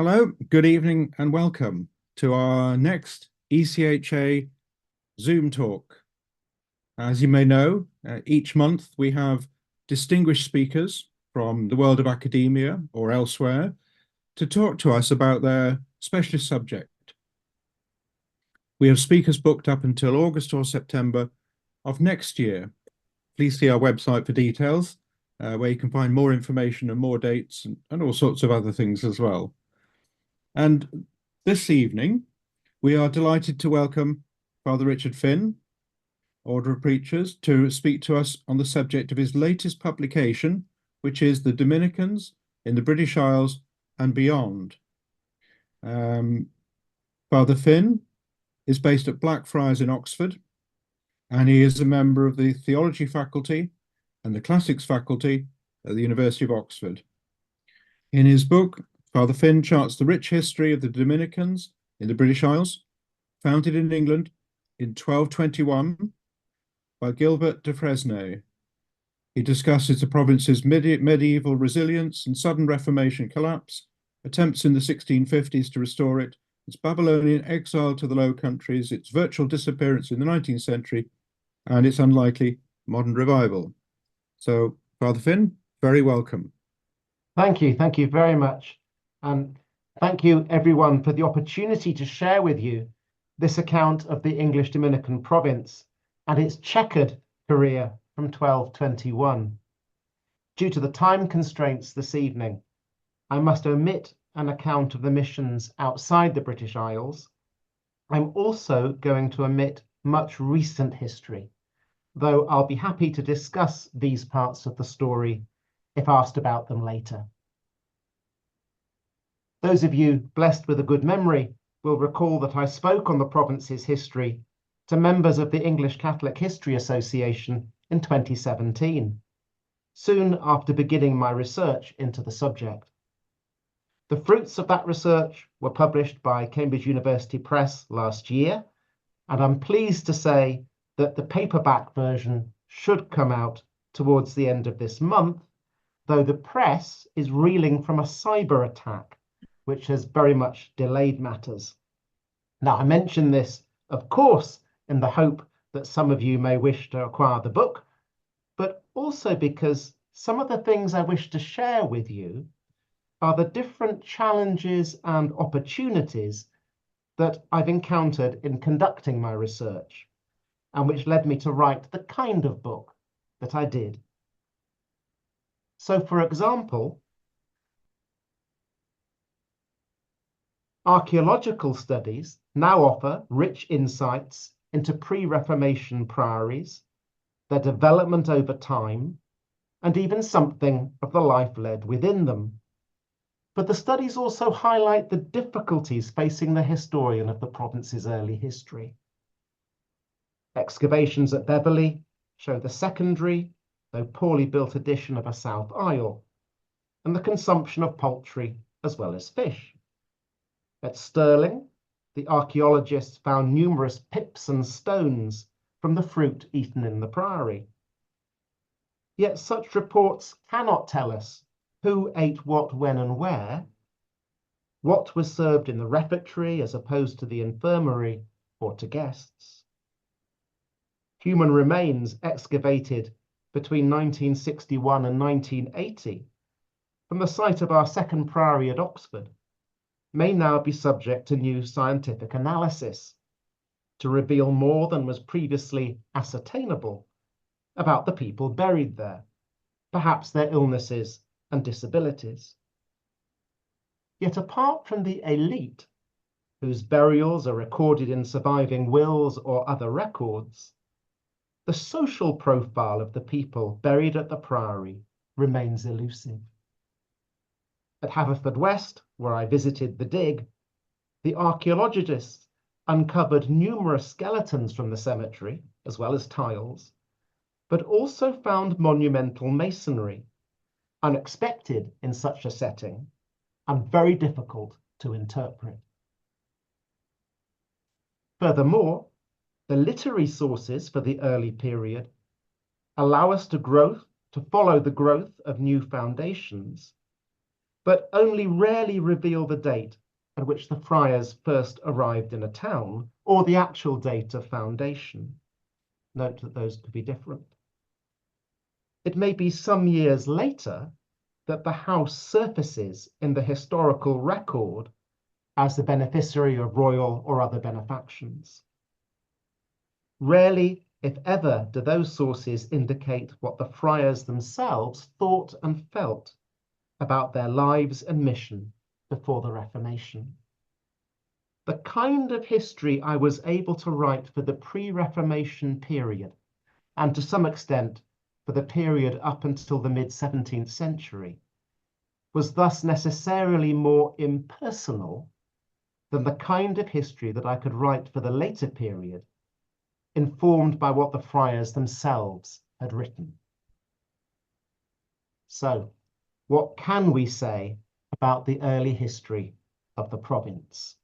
Hello, good evening, and welcome to our next ECHA Zoom talk. As you may know, each month we have distinguished speakers from the world of academia or elsewhere to talk to us about their specialist subject. We have speakers booked up until August or September of next year. Please see our website for details, where you can find more information and more dates and all sorts of other things as well. And this evening, we are delighted to welcome Father Richard Finn, Order of Preachers, to speak to us on the subject of his latest publication, which is The Dominicans in the British Isles and Beyond. Father Finn is based at Blackfriars in Oxford, and he is a member of the Theology Faculty and the Classics Faculty at the University of Oxford. In his book, Father Finn charts the rich history of the Dominicans in the British Isles, founded in England in 1221 by Gilbert de Fresnay. He discusses the province's medieval resilience and sudden Reformation collapse, attempts in the 1650s to restore it, its Babylonian exile to the Low Countries, its virtual disappearance in the 19th century, and its unlikely modern revival. So, Father Finn, very welcome. Thank you very much. And thank you everyone for the opportunity to share with you this account of the English Dominican province and its checkered career from 1221. Due to the time constraints this evening, I must omit an account of the missions outside the British Isles. I'm also going to omit much recent history, though I'll be happy to discuss these parts of the story if asked about them later. Those of you blessed with a good memory will recall that I spoke on the province's history to members of the English Catholic History Association in 2017, soon after beginning my research into the subject. The fruits of that research were published by Cambridge University Press last year, and I'm pleased to say that the paperback version should come out towards the end of this month, though the press is reeling from a cyber attack which has very much delayed matters. Now, I mention this, of course, in the hope that some of you may wish to acquire the book, but also because some of the things I wish to share with you are the different challenges and opportunities that I've encountered in conducting my research, and which led me to write the kind of book that I did. So, for example, archaeological studies now offer rich insights into pre-Reformation priories, their development over time, and even something of the life led within them. But the studies also highlight the difficulties facing the historian of the province's early history. Excavations at Beverley show the secondary, though poorly built addition of a south aisle, and the consumption of poultry as well as fish. At Stirling, the archaeologists found numerous pips and stones from the fruit eaten in the priory. Yet such reports cannot tell us who ate what, when, and where, what was served in the refectory as opposed to the infirmary or to guests. Human remains excavated between 1961 and 1980 from the site of our second priory at Oxford may now be subject to new scientific analysis to reveal more than was previously ascertainable about the people buried there, perhaps their illnesses and disabilities. Yet apart from the elite, whose burials are recorded in surviving wills or other records, the social profile of the people buried at the priory remains elusive. At Haverfordwest, where I visited the dig, the archaeologists uncovered numerous skeletons from the cemetery, as well as tiles, but also found monumental masonry, unexpected in such a setting and very difficult to interpret. Furthermore, the literary sources for the early period allow us to follow the growth of new foundations, but only rarely reveal the date at which the friars first arrived in a town or the actual date of foundation. Note that those could be different. It may be some years later that the house surfaces in the historical record as the beneficiary of royal or other benefactions. Rarely, if ever, do those sources indicate what the friars themselves thought and felt about their lives and mission before the Reformation. The kind of history I was able to write for the pre-Reformation period, and to some extent for the period up until the mid-17th century, was thus necessarily more impersonal than the kind of history that I could write for the later period, informed by what the friars themselves had written. So, what can we say about the early history of the province?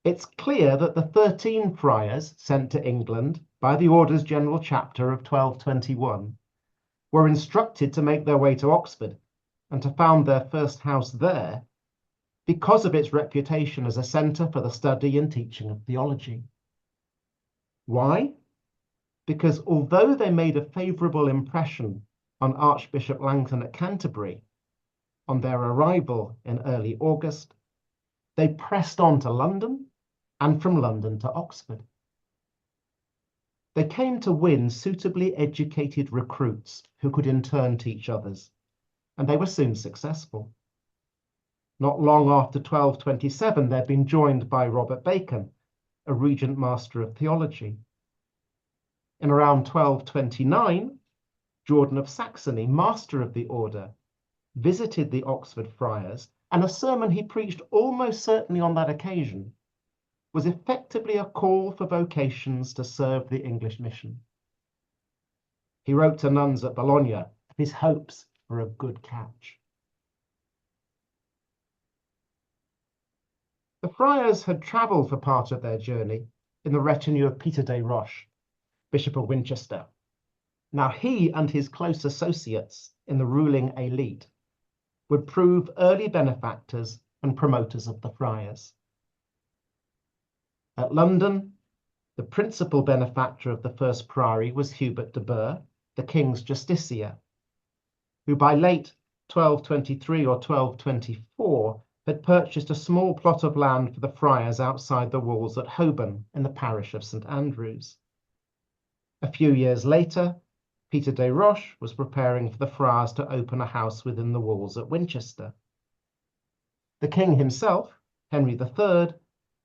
It's clear that the 13 friars sent to England by the Orders General Chapter of 1221 were instructed to make their way to Oxford and to found their first house there because of its reputation as a centre for the study and teaching of theology. Why? Because although they made a favourable impression on Archbishop Langton at Canterbury on their arrival in early August, they pressed on to London and from London to Oxford. They came to win suitably educated recruits who could in turn teach others, and they were soon successful. Not long after 1227, they'd been joined by Robert Bacon, a Regent Master of Theology. In around 1229, Jordan of Saxony, Master of the Order, visited the Oxford Friars, and a sermon he preached almost certainly on that occasion was effectively a call for vocations to serve the English mission. He wrote to nuns at Bologna of his hopes for a good catch. The friars had travelled for part of their journey in the retinue of Peter de Roche, Bishop of Winchester. Now he and his close associates in the ruling elite would prove early benefactors and promoters of the friars. At London, the principal benefactor of the first priory was Hubert de Burgh, the king's justiciar, who by late 1223 or 1224 had purchased a small plot of land for the friars outside the walls at Holborn in the parish of St Andrews. A few years later, Peter de Roche was preparing for the friars to open a house within the walls at Winchester. The king himself, Henry III,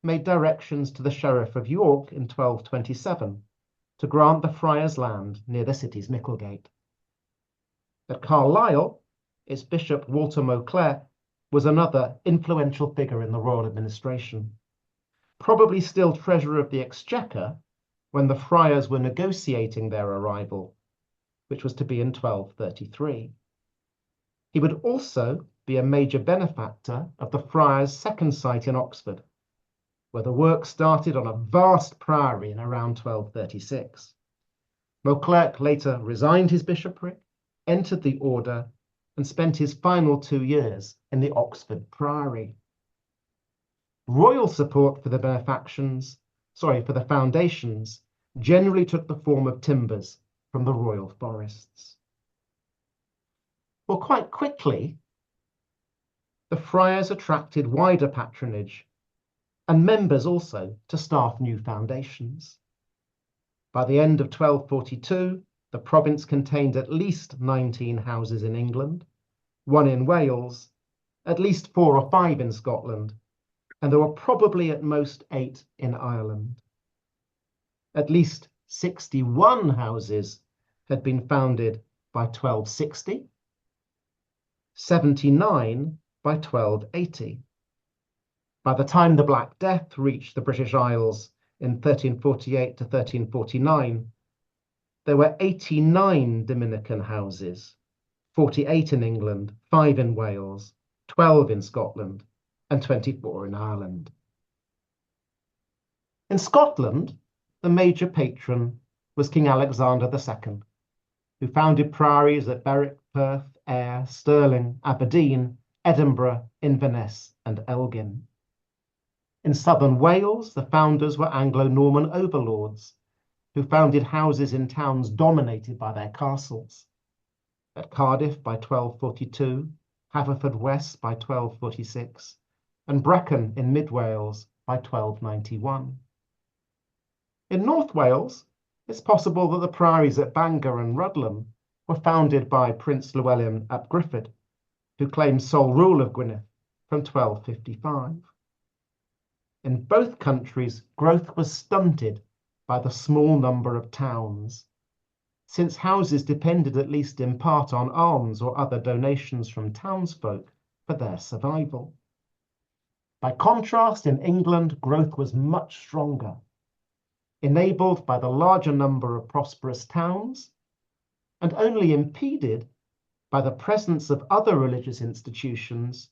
made directions to the Sheriff of York in 1227 to grant the friars land near the city's Micklegate. At Carlisle, its Bishop Walter Mauclair was another influential figure in the royal administration, probably still Treasurer of the Exchequer when the friars were negotiating their arrival, which was to be in 1233. He would also be a major benefactor of the friars' second site in Oxford, where the work started on a vast priory in around 1236. Beauclerc later resigned his bishopric, entered the order, and spent his final 2 years in the Oxford Priory. Royal support for the for the foundations generally took the form of timbers from the royal forests. Well, quite quickly, the friars attracted wider patronage and members also to staff new foundations. By the end of 1242, the province contained at least 19 houses in England, 1 in Wales, at least 4 or 5 in Scotland, and there were probably at most 8 in Ireland. At least 61 houses had been founded by 1260, 79 by 1280. By the time the Black Death reached the British Isles in 1348 to 1349, there were 89 Dominican houses, 48 in England, 5 in Wales, 12 in Scotland, and 24 in Ireland. In Scotland, the major patron was King Alexander II, who founded priories at Berwick, Perth, Ayr, Stirling, Aberdeen, Edinburgh, Inverness, and Elgin. In southern Wales, the founders were Anglo-Norman overlords who founded houses in towns dominated by their castles. At Cardiff by 1242, Haverfordwest by 1246, and Brecon in Mid Wales by 1291. In North Wales, it's possible that the priories at Bangor and Rhuddlan were founded by Prince Llewellyn ap Griffith, who claimed sole rule of Gwynedd from 1255. In both countries, growth was stunted by the small number of towns, since houses depended at least in part on alms or other donations from townsfolk for their survival. By contrast, in England, growth was much stronger, enabled by the larger number of prosperous towns and only impeded by the presence of other religious institutions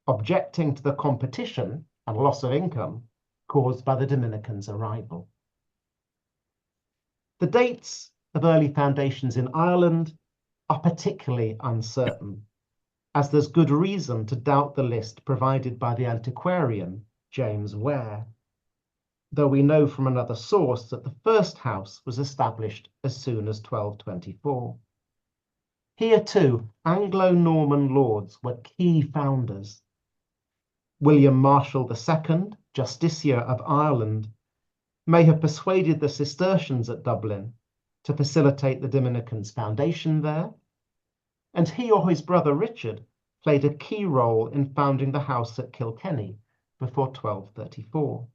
objecting to the competition and loss of income caused by the Dominicans' arrival. The dates of early foundations in Ireland are particularly uncertain, as there's good reason to doubt the list provided by the antiquarian James Ware, though we know from another source that the first house was established as soon as 1224. Here too, Anglo-Norman lords were key founders. William Marshal II, Justiciar of Ireland, may have persuaded the Cistercians at Dublin to facilitate the Dominicans' foundation there, and he or his brother Richard played a key role in founding the house at Kilkenny before 1234.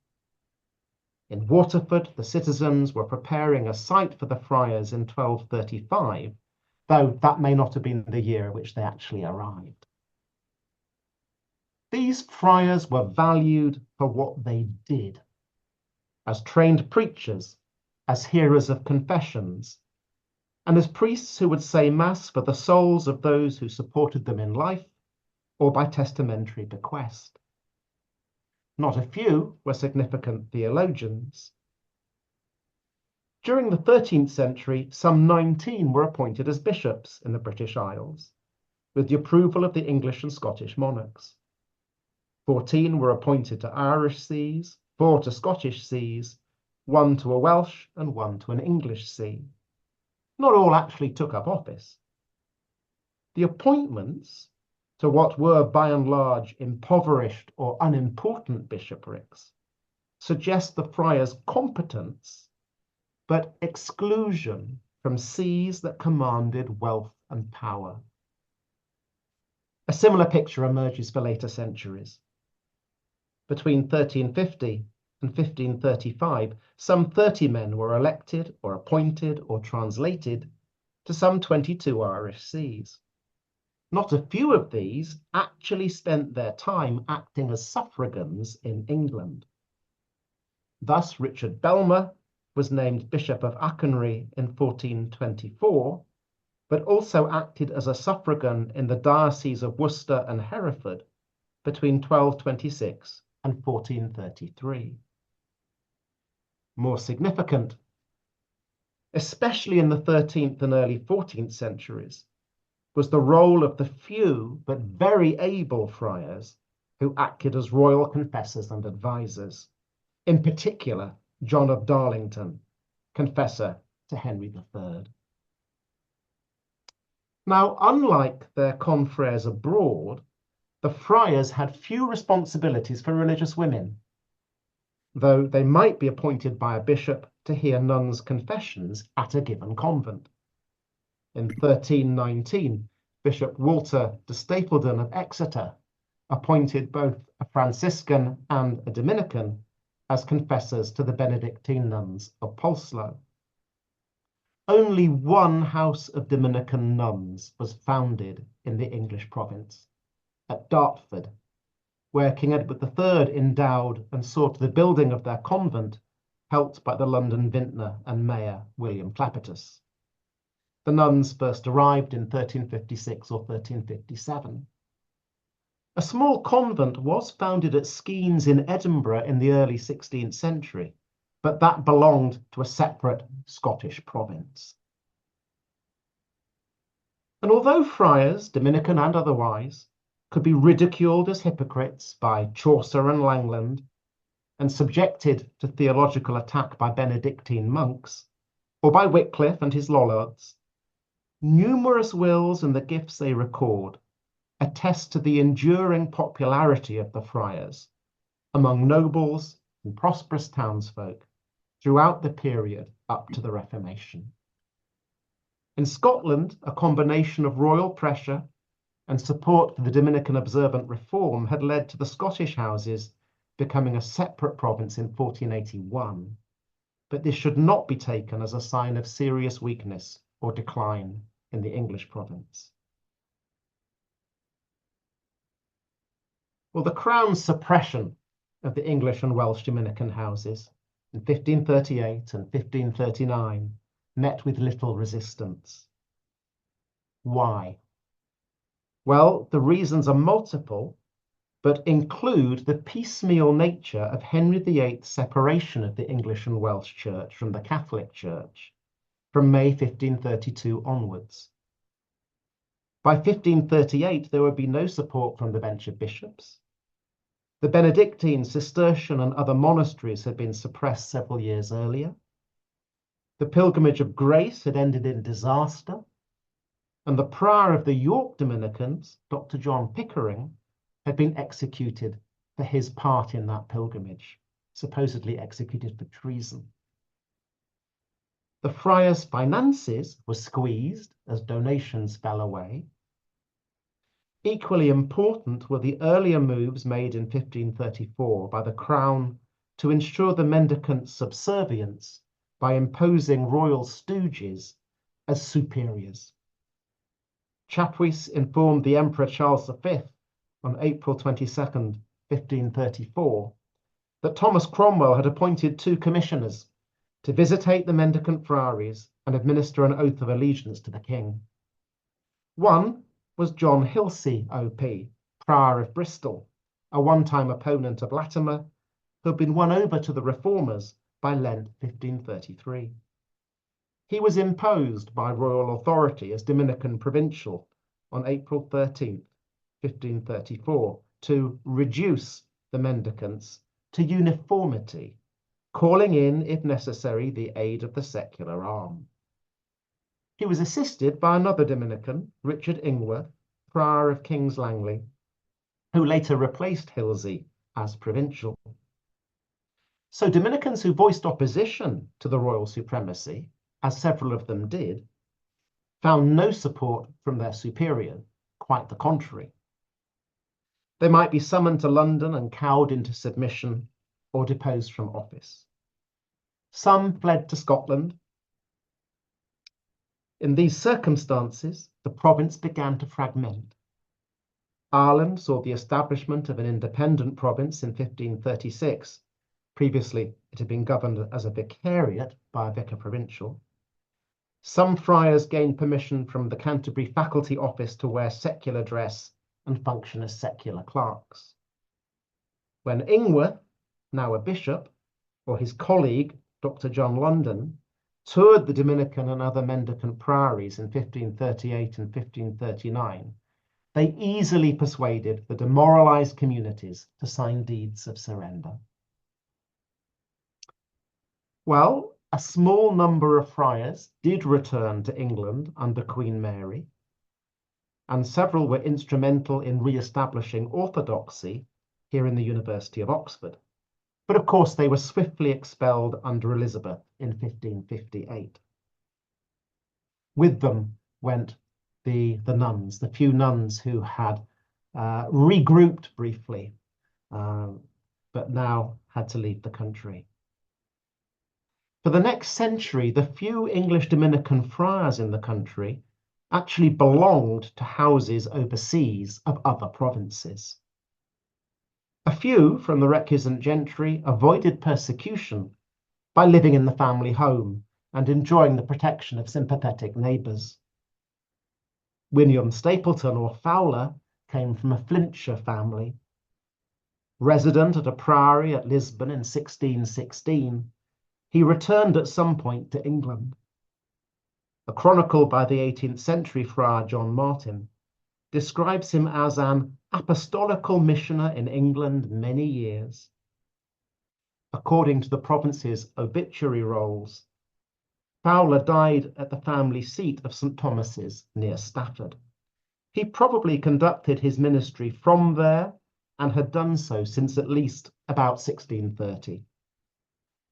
In Waterford, the citizens were preparing a site for the friars in 1235, though that may not have been the year in which they actually arrived. These friars were valued for what they did, as trained preachers, as hearers of confessions, and as priests who would say mass for the souls of those who supported them in life or by testamentary bequest. Not a few were significant theologians. During the 13th century, some 19 were appointed as bishops in the British Isles, with the approval of the English and Scottish monarchs. 14 were appointed to Irish sees, 4 to Scottish sees, 1 to a Welsh and 1 to an English see. Not all actually took up office. The appointments to what were by and large impoverished or unimportant bishoprics suggest the friars' competence, but exclusion from sees that commanded wealth and power. A similar picture emerges for later centuries. Between 1350 and 1535, some 30 men were elected or appointed or translated to some 22 Irish sees. Not a few of these actually spent their time acting as suffragans in England. Thus, Richard Belmer was named Bishop of Achonry in 1424, but also acted as a suffragan in the dioceses of Worcester and Hereford between 1226 and 1433. More significant, especially in the 13th and early 14th centuries, was the role of the few but very able friars who acted as royal confessors and advisors, in particular John of Darlington, confessor to Henry III. Now, unlike their confreres abroad, the friars had few responsibilities for religious women, though they might be appointed by a bishop to hear nuns' confessions at a given convent. In 1319, Bishop Walter de Stapledon of Exeter appointed both a Franciscan and a Dominican as confessors to the Benedictine nuns of Polslow. Only one house of Dominican nuns was founded in the English province, at Dartford, where King Edward III endowed and saw to the building of their convent, helped by the London vintner and mayor William Clappertus. The nuns first arrived in 1356 or 1357. A small convent was founded at Skeens in Edinburgh in the early 16th century, but that belonged to a separate Scottish province. And although friars, Dominican and otherwise, could be ridiculed as hypocrites by Chaucer and Langland and subjected to theological attack by Benedictine monks, or by Wycliffe and his Lollards, numerous wills and the gifts they record attest to the enduring popularity of the friars among nobles and prosperous townsfolk throughout the period up to the Reformation. In Scotland, a combination of royal pressure and support for the Dominican observant reform had led to the Scottish houses becoming a separate province in 1481, but this should not be taken as a sign of serious weakness or decline in the English province. Well, the Crown's suppression of the English and Welsh Dominican houses in 1538 and 1539 met with little resistance. Why? Well, the reasons are multiple, but include the piecemeal nature of Henry VIII's separation of the English and Welsh Church from the Catholic Church from May 1532 onwards. By 1538, there would be no support from the bench of bishops. The Benedictine, Cistercian, and other monasteries had been suppressed several years earlier. The Pilgrimage of Grace had ended in disaster, and the prior of the York Dominicans, Dr. John Pickering, had been executed for his part in that pilgrimage, supposedly executed for treason. The friars' finances were squeezed as donations fell away. Equally important were the earlier moves made in 1534 by the Crown to ensure the mendicants' subservience by imposing royal stooges as superiors. Chapuis informed the Emperor Charles V on April 22nd, 1534, that Thomas Cromwell had appointed 2 commissioners to visitate the mendicant friaries and administer an oath of allegiance to the king. One was John Hilsey, OP, prior of Bristol, a one-time opponent of Latimer, who had been won over to the reformers by Lent 1533. He was imposed by royal authority as Dominican provincial on April 13th, 1534, to reduce the mendicants to uniformity, calling in, if necessary, the aid of the secular arm. He was assisted by another Dominican, Richard Ingworth, prior of King's Langley, who later replaced Hilsey as provincial. So Dominicans who voiced opposition to the royal supremacy, as several of them did, found no support from their superior, quite the contrary. They might be summoned to London and cowed into submission or deposed from office. Some fled to Scotland. In these circumstances, the province began to fragment. Ireland saw the establishment of an independent province in 1536. Previously, it had been governed as a vicariate by a vicar provincial. Some friars gained permission from the Canterbury Faculty Office to wear secular dress and function as secular clerks. When Ingworth, now a bishop, or his colleague, Dr. John London, toured the Dominican and other mendicant priories in 1538 and 1539, they easily persuaded the demoralized communities to sign deeds of surrender. Well, a small number of friars did return to England under Queen Mary, and several were instrumental in re-establishing orthodoxy here in the University of Oxford. But of course, they were swiftly expelled under Elizabeth in 1558. With them went the nuns, the few nuns who had regrouped briefly, but now had to leave the country. For the next century, the few English Dominican friars in the country actually belonged to houses overseas of other provinces. A few from the recusant gentry avoided persecution by living in the family home and enjoying the protection of sympathetic neighbours. William Stapleton, or Fowler, came from a Flintshire family. Resident at a priory at Lisbon in 1616, he returned at some point to England. A chronicle by the 18th century friar John Martin describes him as an apostolical missioner in England many years. According to the province's obituary rolls, Fowler died at the family seat of St. Thomas's near Stafford. He probably conducted his ministry from there and had done so since at least about 1630.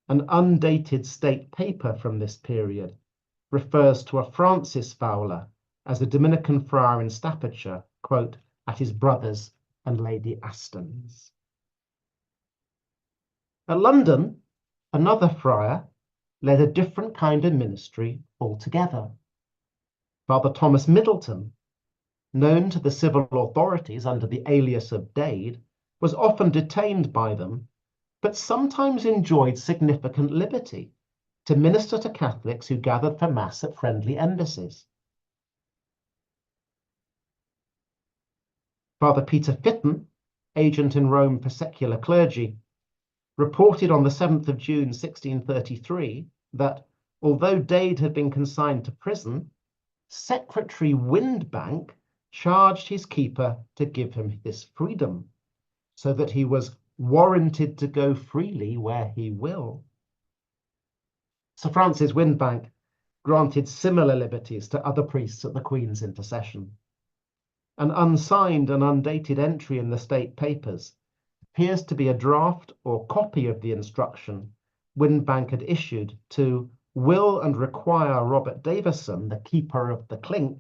An undated state paper from this period refers to a Francis Fowler as a Dominican friar in Staffordshire, quote, at his brother's and Lady Aston's. At London, another friar led a different kind of ministry altogether. Father Thomas Middleton, known to the civil authorities under the alias of Dade, was often detained by them, but sometimes enjoyed significant liberty to minister to Catholics who gathered for Mass at friendly embassies. Father Peter Fitton, agent in Rome for secular clergy, reported on the 7th of June 1633 that, although Dade had been consigned to prison, Secretary Windbank charged his keeper to give him this freedom, so that he was warranted to go freely where he will. Sir Francis Windbank granted similar liberties to other priests at the Queen's intercession. An unsigned and undated entry in the state papers appears to be a draft or copy of the instruction Windbank had issued to will and require Robert Davison, the keeper of the clink,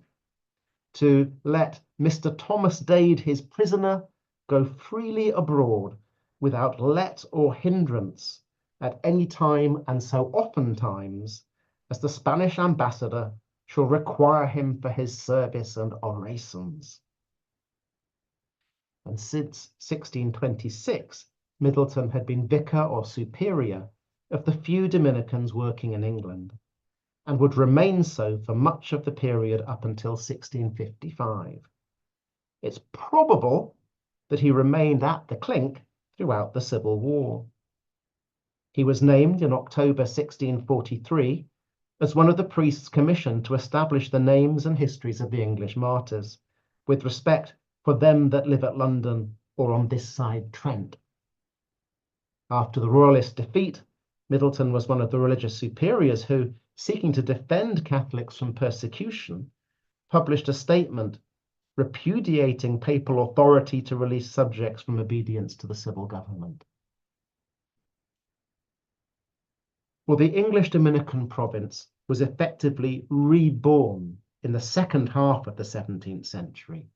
to let Mr. Thomas Dade, his prisoner, go freely abroad without let or hindrance at any time and so oftentimes as the Spanish ambassador shall require him for his service and orisons. And since 1626, Middleton had been vicar or superior of the few Dominicans working in England, and would remain so for much of the period up until 1655. It's probable that he remained at the clink throughout the Civil War. He was named in October 1643 as one of the priests commissioned to establish the names and histories of the English martyrs, with respect for them that live at London or on this side Trent. After the Royalist defeat, Middleton was one of the religious superiors who, seeking to defend Catholics from persecution, published a statement repudiating papal authority to release subjects from obedience to the civil government. Well, the English Dominican province was effectively reborn in the second half of the 17th century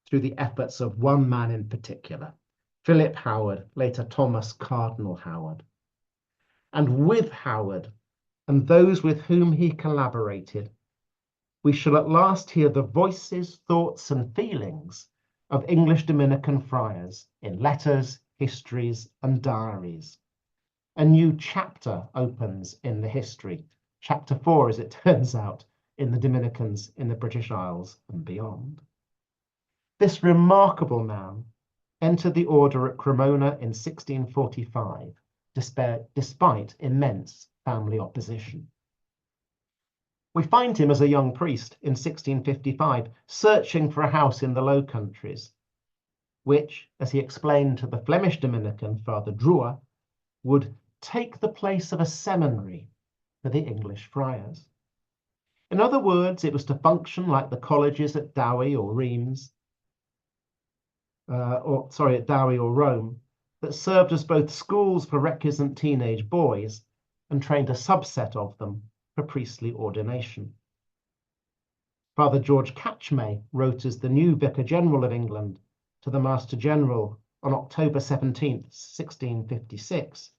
through the efforts of one man in particular, Philip Howard, later Thomas Cardinal Howard. And with Howard and those with whom he collaborated, we shall at last hear the voices, thoughts, and feelings of English Dominican friars in letters, histories, and diaries. A new chapter opens in the history, chapter 4, as it turns out, in the Dominicans in the British Isles and beyond. This remarkable man entered the order at Cremona in 1645, despite immense family opposition. We find him as a young priest in 1655, searching for a house in the Low Countries, which, as he explained to the Flemish Dominican, Father Drouet, would take the place of a seminary for the English friars. In other words, it was to function like the colleges at Dowie or Reims, at Dowie or Rome, that served as both schools for recusant teenage boys and trained a subset of them for priestly ordination. Father George Catchmay wrote as the new Vicar General of England to the Master General on October 17, 1656,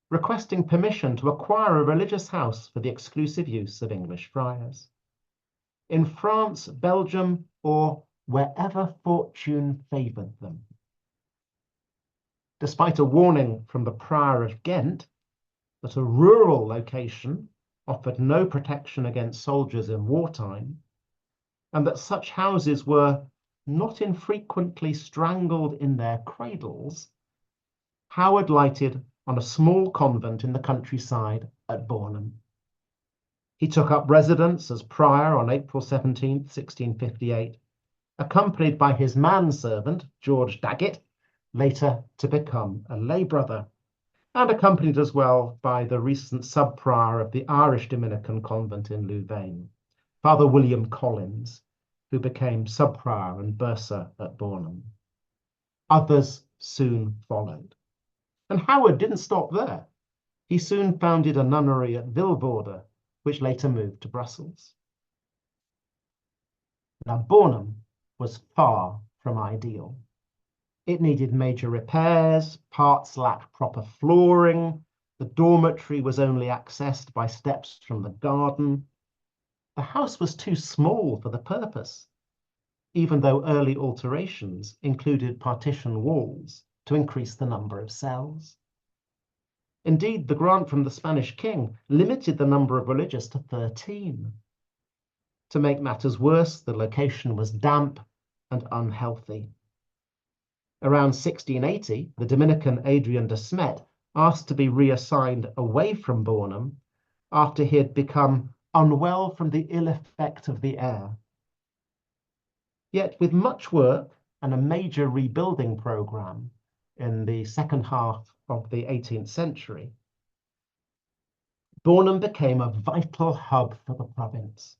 requesting permission to acquire a religious house for the exclusive use of English friars. In France, Belgium, or wherever fortune favoured them. Despite a warning from the Prior of Ghent that a rural location offered no protection against soldiers in wartime, and that such houses were not infrequently strangled in their cradles, Howard lighted on a small convent in the countryside at Bornem. He took up residence as prior on April 17, 1658, accompanied by his manservant, George Daggett, later to become a lay brother, and accompanied as well by the recent sub-prior of the Irish Dominican convent in Louvain, Father William Collins, who became sub-prior and bursar at Bornham. Others soon followed. And Howard didn't stop there. He soon founded a nunnery at Vilvoorde, which later moved to Brussels. Now, Bornham was far from ideal. It needed major repairs, parts lacked proper flooring, the dormitory was only accessed by steps from the garden. The house was too small for the purpose, even though early alterations included partition walls to increase the number of cells. Indeed, the grant from the Spanish king limited the number of religious to 13. To make matters worse, the location was damp and unhealthy. Around 1680, the Dominican Adrian de Smet asked to be reassigned away from Bornham after he had become unwell from the ill effect of the air. Yet with much work and a major rebuilding program in the second half of the 18th century, Bornham became a vital hub for the province,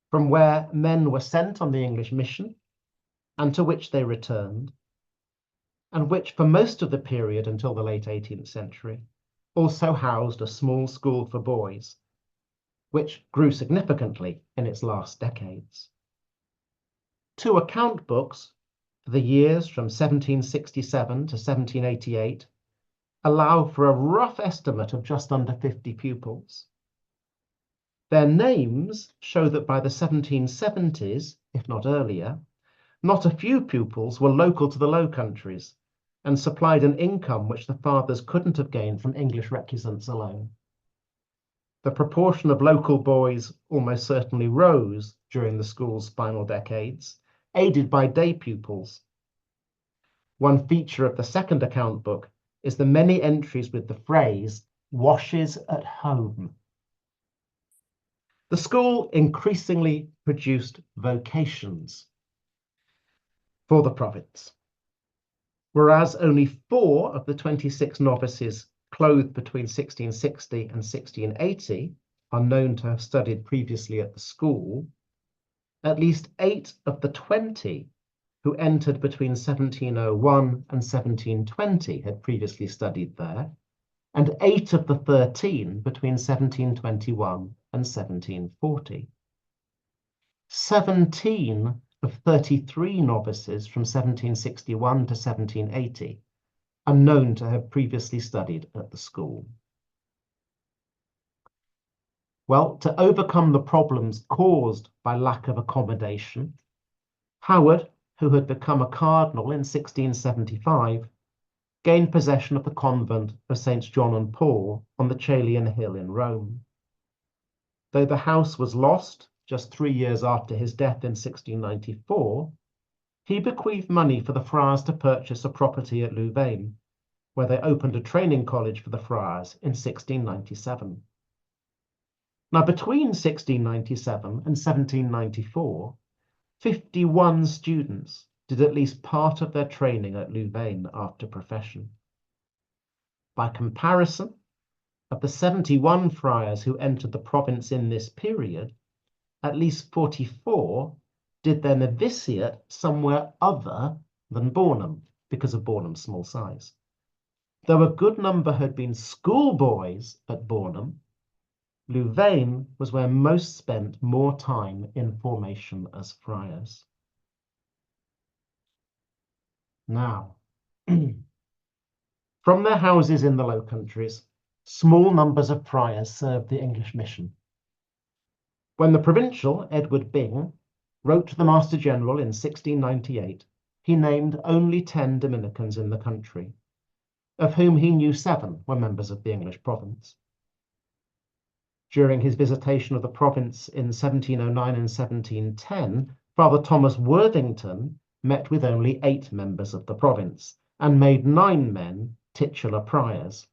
from where men were sent on the English mission and to which they returned, and which for most of the period until the late 18th century also housed a small school for boys, which grew significantly in its last decades. 2 account books for the years from 1767 to 1788 allow for a rough estimate of just under 50 pupils. Their names show that by the 1770s, if not earlier, not a few pupils were local to the Low Countries and supplied an income which the fathers couldn't have gained from English recusants alone. The proportion of local boys almost certainly rose during the school's final decades, aided by day pupils. One feature of the second account book is the many entries with the phrase, "washes at home." The school increasingly produced vocations for the province, whereas only 4 of the 26 novices clothed between 1660 and 1680 are known to have studied previously at the school. At least 8 of the 20 who entered between 1701 and 1720 had previously studied there, and 8 of the 13 between 1721 and 1740. 17 of 33 novices from 1761 to 1780 are known to have previously studied at the school. Well, to overcome the problems caused by lack of accommodation, Howard, who had become a cardinal in 1675, gained possession of the convent of Saints John and Paul on the Caelian Hill in Rome. Though the house was lost just 3 years after his death in 1694, he bequeathed money for the friars to purchase a property at Louvain, where they opened a training college for the friars in 1697. Now, between 1697 and 1794, 51 students did at least part of their training at Louvain after profession. By comparison, of the 71 friars who entered the province in this period, at least 44 did their novitiate somewhere other than Bornham because of Bornham's small size. Though a good number had been schoolboys at Bornham, Louvain was where most spent more time in formation as friars. Now, from their houses in the Low Countries, small numbers of friars served the English mission. When the provincial, Edward Byng, wrote to the Master General in 1698, he named only 10 Dominicans in the country, of whom he knew 7 were members of the English province. During his visitation of the province in 1709 and 1710, Father Thomas Worthington met with only 8 members of the province and made 9 men titular priors,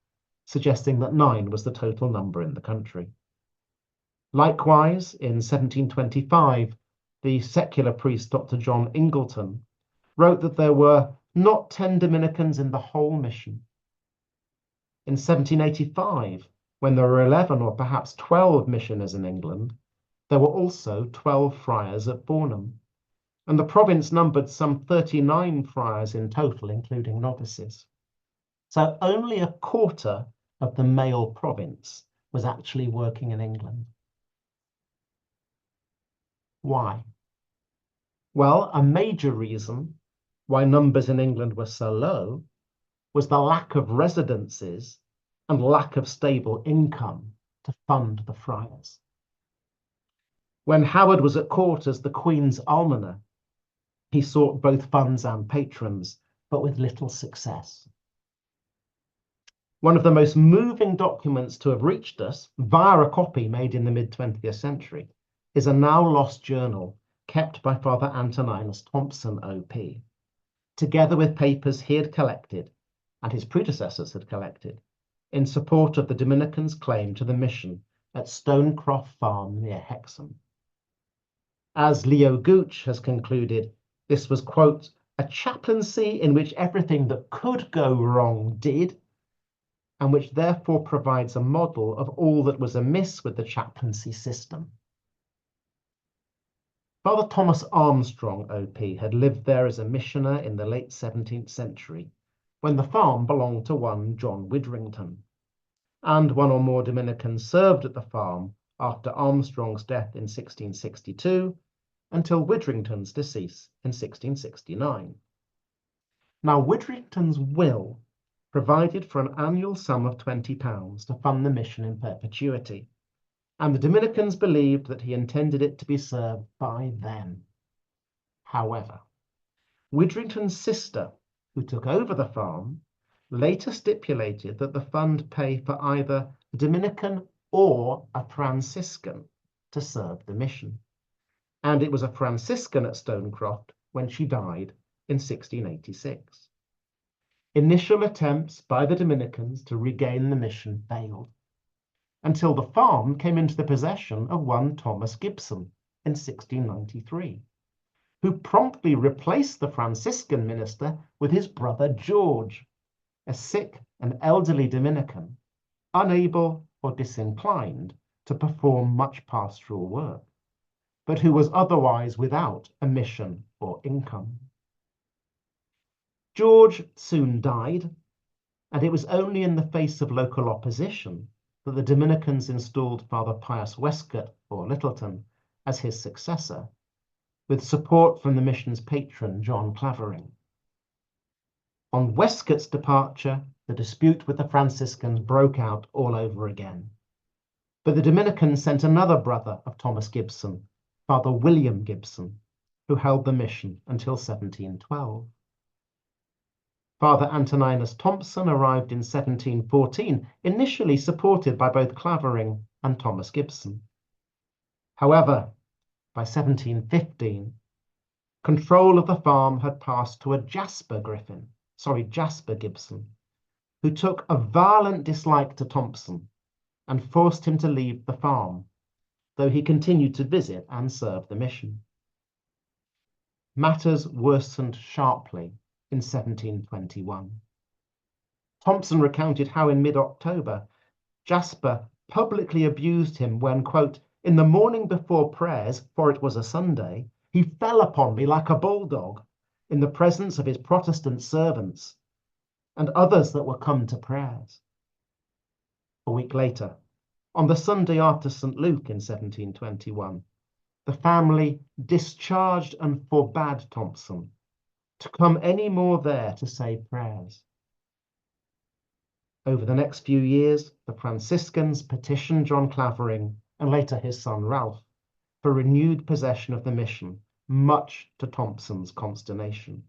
suggesting that 9 was the total number in the country. Likewise, in 1725, the secular priest, Dr. John Ingleton, wrote that there were not 10 Dominicans in the whole mission. In 1785, when there were 11 or perhaps 12 missioners in England, there were also 12 friars at Bornham, and the province numbered some 39 friars in total, including novices. So only a quarter of the male province was actually working in England. Why? Well, a major reason why numbers in England were so low was the lack of residences and lack of stable income to fund the friars. When Howard was at court as the Queen's almoner, he sought both funds and patrons, but with little success. One of the most moving documents to have reached us, via a copy made in the mid-20th century, is a now lost journal kept by Father Antoninus Thompson, OP, together with papers he had collected and his predecessors had collected in support of the Dominicans' claim to the mission at Stonecroft Farm near Hexham. As Leo Gooch has concluded, this was, quote, a chaplaincy in which everything that could go wrong did, and which therefore provides a model of all that was amiss with the chaplaincy system. Father Thomas Armstrong, OP, had lived there as a missioner in the late 17th century, when the farm belonged to one John Widrington, and one or more Dominicans served at the farm after Armstrong's death in 1662 until Widrington's decease in 1669. Now, Widrington's will provided for an annual sum of £20 to fund the mission in perpetuity, and the Dominicans believed that he intended it to be served by them. However, Widrington's sister, who took over the farm, later stipulated that the fund pay for either a Dominican or a Franciscan to serve the mission. And it was a Franciscan at Stonecroft when she died in 1686. Initial attempts by the Dominicans to regain the mission failed, until the farm came into the possession of one Thomas Gibson in 1693, who promptly replaced the Franciscan minister with his brother George, a sick and elderly Dominican, unable or disinclined to perform much pastoral work, but who was otherwise without a mission or income. George soon died, and it was only in the face of local opposition that the Dominicans installed Father Pius Westcott, or Littleton, as his successor, with support from the mission's patron, John Clavering. On Westcott's departure, the dispute with the Franciscans broke out all over again. But the Dominicans sent another brother of Thomas Gibson, Father William Gibson, who held the mission until 1712. Father Antoninus Thompson arrived in 1714, initially supported by both Clavering and Thomas Gibson. However, by 1715, control of the farm had passed to a Jasper Gibson, who took a violent dislike to Thompson and forced him to leave the farm, though he continued to visit and serve the mission. Matters worsened sharply in 1721. Thompson recounted how in mid-October, Jasper publicly abused him when, quote, in the morning before prayers, for it was a Sunday, he fell upon me like a bulldog in the presence of his Protestant servants and others that were come to prayers. A week later, on the Sunday after St. Luke in 1721, the family discharged and forbade Thompson to come any more there to say prayers. Over the next few years, the Franciscans petitioned John Clavering and later his son Ralph for renewed possession of the mission, much to Thompson's consternation.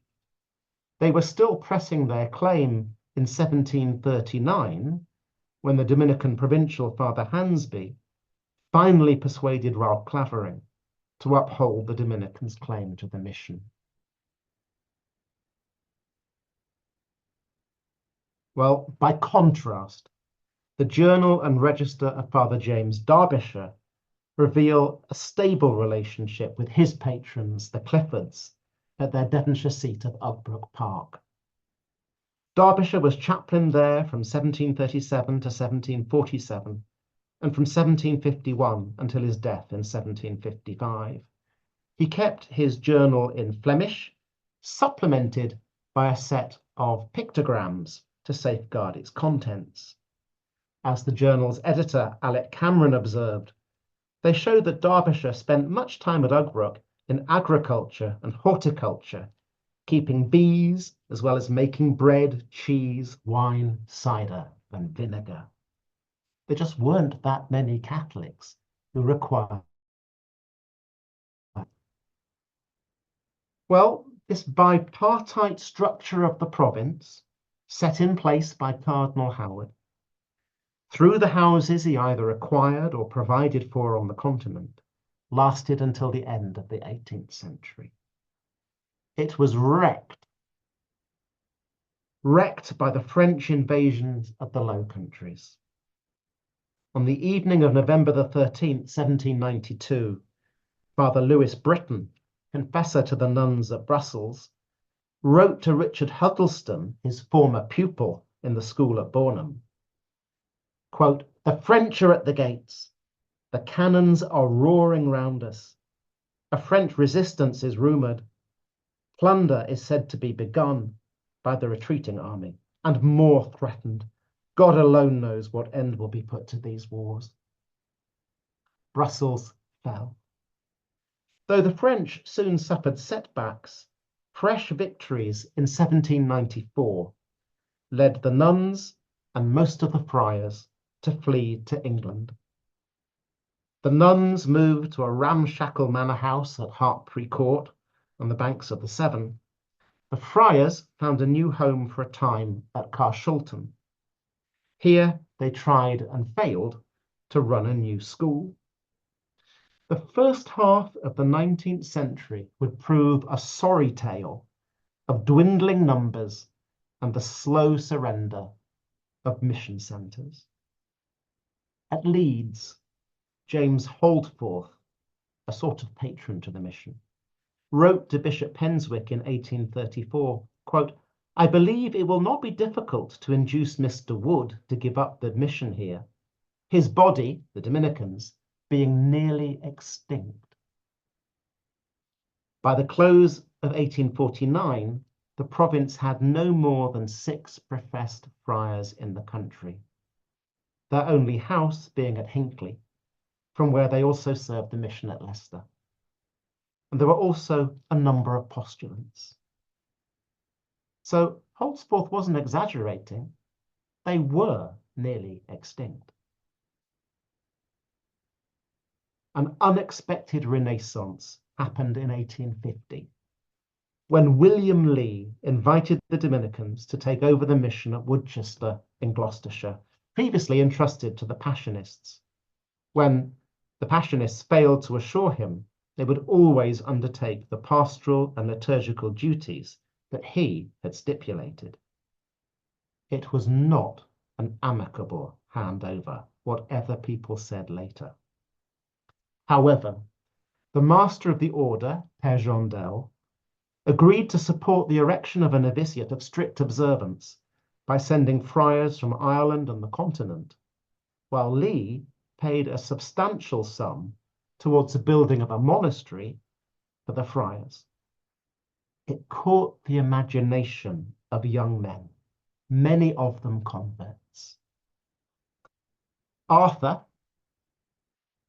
They were still pressing their claim in 1739, when the Dominican provincial Father Hansby finally persuaded Ralph Clavering to uphold the Dominicans' claim to the mission. Well, by contrast, the Journal and Register of Father James Derbyshire reveal a stable relationship with his patrons, the Cliffords, at their Devonshire seat of Ugbrook Park. Derbyshire was chaplain there from 1737 to 1747, and from 1751 until his death in 1755. He kept his journal in Flemish, supplemented by a set of pictograms to safeguard its contents. As the journal's editor, Alec Cameron, observed, they show that Derbyshire spent much time at Ugbrook in agriculture and horticulture, keeping bees as well as making bread, cheese, wine, cider, and vinegar. There just weren't that many Catholics who required. Well, this bipartite structure of the province, set in place by Cardinal Howard, through the houses he either acquired or provided for on the continent, lasted until the end of the 18th century. It was wrecked by the French invasions of the Low Countries. On the evening of November the 13th, 1792, Father Louis Britton, confessor to the nuns at Brussels, wrote to Richard Huddleston, his former pupil in the school at Bornham, quote, "The French are at the gates. The cannons are roaring round us. A French resistance is rumoured. Plunder is said to be begun by the retreating army, and more threatened. God alone knows what end will be put to these wars." Brussels fell. Though the French soon suffered setbacks, fresh victories in 1794 led the nuns and most of the friars to flee to England. The nuns moved to a ramshackle manor house at Hartpury Court on the banks of the Severn. The friars found a new home for a time at Carshalton. Here they tried and failed to run a new school. The first half of the 19th century would prove a sorry tale of dwindling numbers and the slow surrender of mission centres. At Leeds, James Holdforth, a sort of patron to the mission, wrote to Bishop Penswick in 1834, quote, "I believe it will not be difficult to induce Mr. Wood to give up the mission here, his body, the Dominicans, being nearly extinct." By the close of 1849, the province had no more than 6 professed friars in the country, their only house being at Hinckley, from where they also served the mission at Leicester. And there were also a number of postulants. So Holdsforth wasn't exaggerating. They were nearly extinct. An unexpected renaissance happened in 1850, when William Lee invited the Dominicans to take over the mission at Woodchester in Gloucestershire, previously entrusted to the Passionists. When the Passionists failed to assure him they would always undertake the pastoral and liturgical duties that he had stipulated. It was not an amicable handover, whatever people said later. However, the master of the order, Père Jondel, agreed to support the erection of a novitiate of strict observance by sending friars from Ireland and the continent, while Lee paid a substantial sum towards the building of a monastery for the friars. It caught the imagination of young men, many of them converts. Arthur,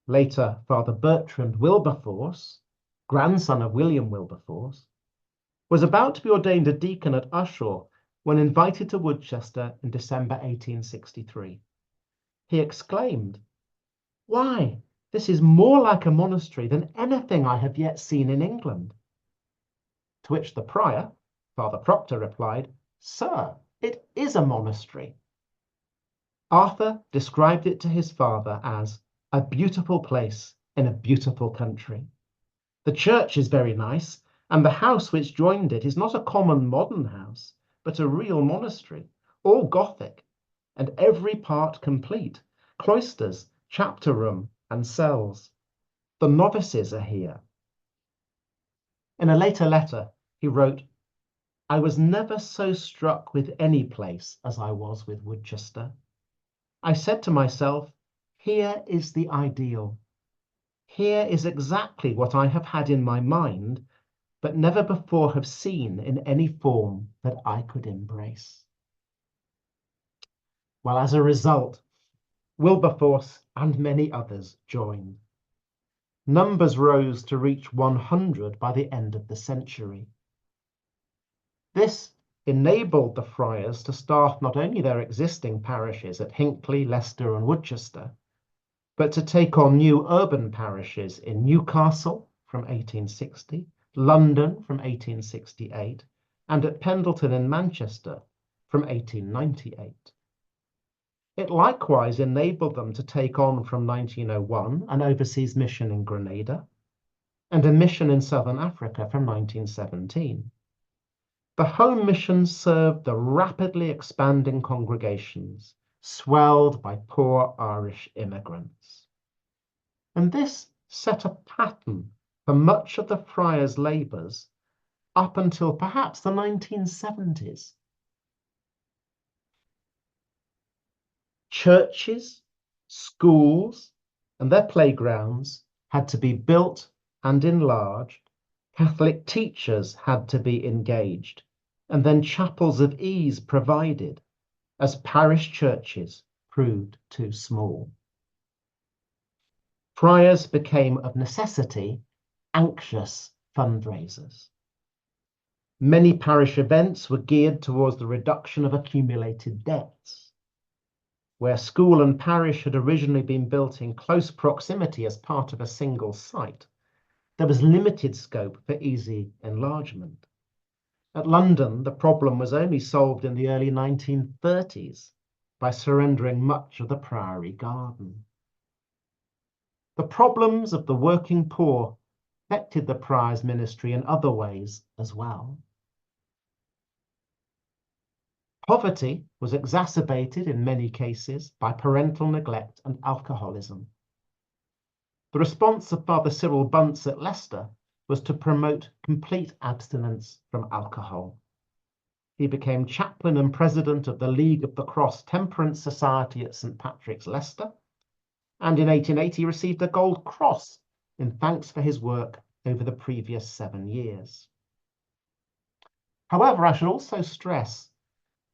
later Father Bertrand Wilberforce, grandson of William Wilberforce, was about to be ordained a deacon at Ushaw when invited to Woodchester in December 1863. He exclaimed, "Why, this is more like a monastery than anything I have yet seen in England." To which the prior, Father Proctor, replied, "Sir, it is a monastery." Arthur described it to his father as a beautiful place in a beautiful country. The church is very nice, and the house which joined it is not a common modern house, but a real monastery, all Gothic, and every part complete, cloisters, chapter room, and cells. The novices are here. In a later letter, he wrote, I was never so struck with any place as I was with Woodchester. I said to myself, here is the ideal. Here is exactly what I have had in my mind, but never before have seen in any form that I could embrace. Well, as a result, Wilberforce and many others joined. Numbers rose to reach 100 by the end of the century. This enabled the friars to staff not only their existing parishes at Hinckley, Leicester and Woodchester, but to take on new urban parishes in Newcastle from 1860, London from 1868, and at Pendleton in Manchester from 1898. It likewise enabled them to take on from 1901 an overseas mission in Grenada and a mission in southern Africa from 1917. The home missions served the rapidly expanding congregations, swelled by poor Irish immigrants. And this set a pattern for much of the friars' labours up until perhaps the 1970s. Churches, schools, and their playgrounds had to be built and enlarged. Catholic teachers had to be engaged, and then chapels of ease provided, as parish churches proved too small. Friars became, of necessity, anxious fundraisers. Many parish events were geared towards the reduction of accumulated debts. Where school and parish had originally been built in close proximity as part of a single site, there was limited scope for easy enlargement. At London, the problem was only solved in the early 1930s by surrendering much of the Priory garden. The problems of the working poor affected the Prior's ministry in other ways as well. Poverty was exacerbated in many cases by parental neglect and alcoholism. The response of Father Cyril Bunce at Leicester was to promote complete abstinence from alcohol. He became chaplain and president of the League of the Cross Temperance Society at St. Patrick's, Leicester, and in 1880 received a Gold Cross in thanks for his work over the previous 7 years. However, I should also stress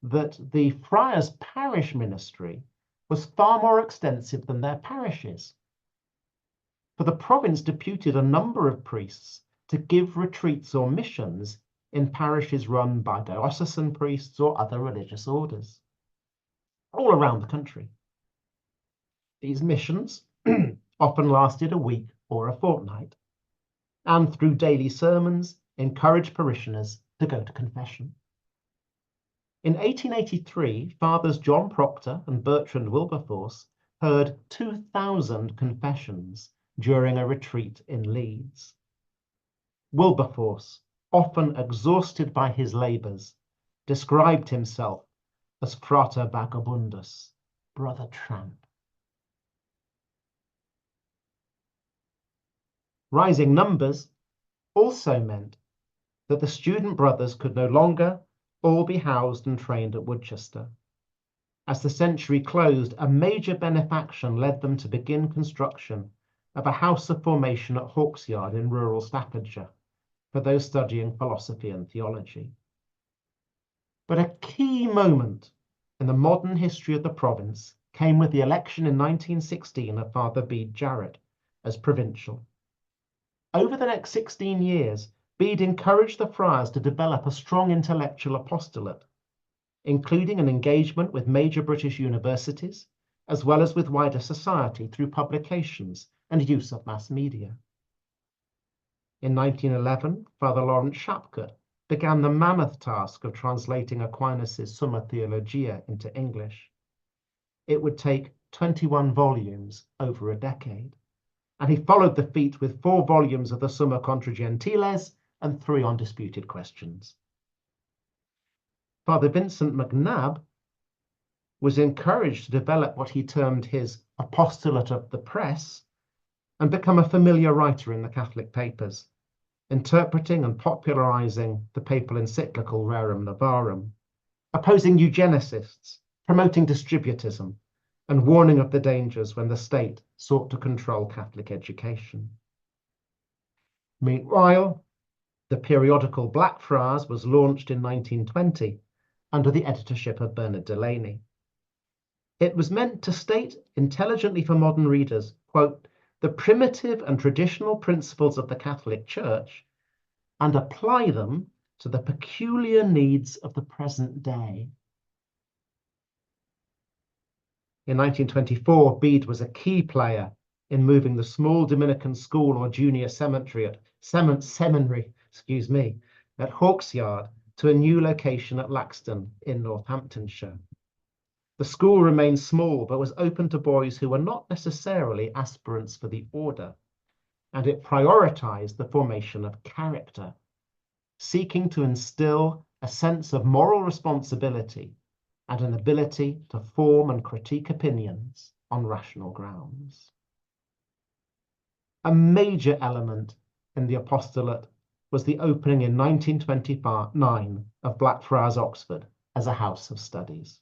that the friars' parish ministry was far more extensive than their parishes. For the province deputed a number of priests to give retreats or missions in parishes run by diocesan priests or other religious orders, all around the country. These missions often lasted a week or a fortnight, and through daily sermons encouraged parishioners to go to confession. In 1883, Fathers John Proctor and Bertrand Wilberforce heard 2,000 confessions during a retreat in Leeds. Wilberforce, often exhausted by his labours, described himself as Frater Vagabundus, Brother Tramp. Rising numbers also meant that the student brothers could no longer all be housed and trained at Woodchester. As the century closed, a major benefaction led them to begin construction of a house of formation at Hawksyard in rural Staffordshire for those studying philosophy and theology. But a key moment in the modern history of the province came with the election in 1916 of Father Bede Jarrett as provincial. Over the next 16 years, Bede encouraged the friars to develop a strong intellectual apostolate, including an engagement with major British universities, as well as with wider society through publications and use of mass media. In 1911, Father Lawrence Shapka began the mammoth task of translating Aquinas' Summa Theologia into English. It would take 21 volumes over a decade, and he followed the feat with 4 volumes of the Summa Contra Gentiles and 3 on disputed questions. Father Vincent McNabb was encouraged to develop what he termed his apostolate of the press and become a familiar writer in the Catholic papers, interpreting and popularizing the papal encyclical Rerum Novarum, opposing eugenicists, promoting distributism, and warning of the dangers when the state sought to control Catholic education. Meanwhile, the periodical Blackfriars was launched in 1920 under the editorship of Bernard Delaney. It was meant to state intelligently for modern readers, quote, the primitive and traditional principles of the Catholic Church and apply them to the peculiar needs of the present day. In 1924, Bede was a key player in moving the small Dominican school or junior seminary at Hawksyard to a new location at Laxton in Northamptonshire. The school remained small, but was open to boys who were not necessarily aspirants for the order, and it prioritized the formation of character, seeking to instill a sense of moral responsibility and an ability to form and critique opinions on rational grounds. A major element in the apostolate was the opening in 1929 of Blackfriars Oxford as a house of studies.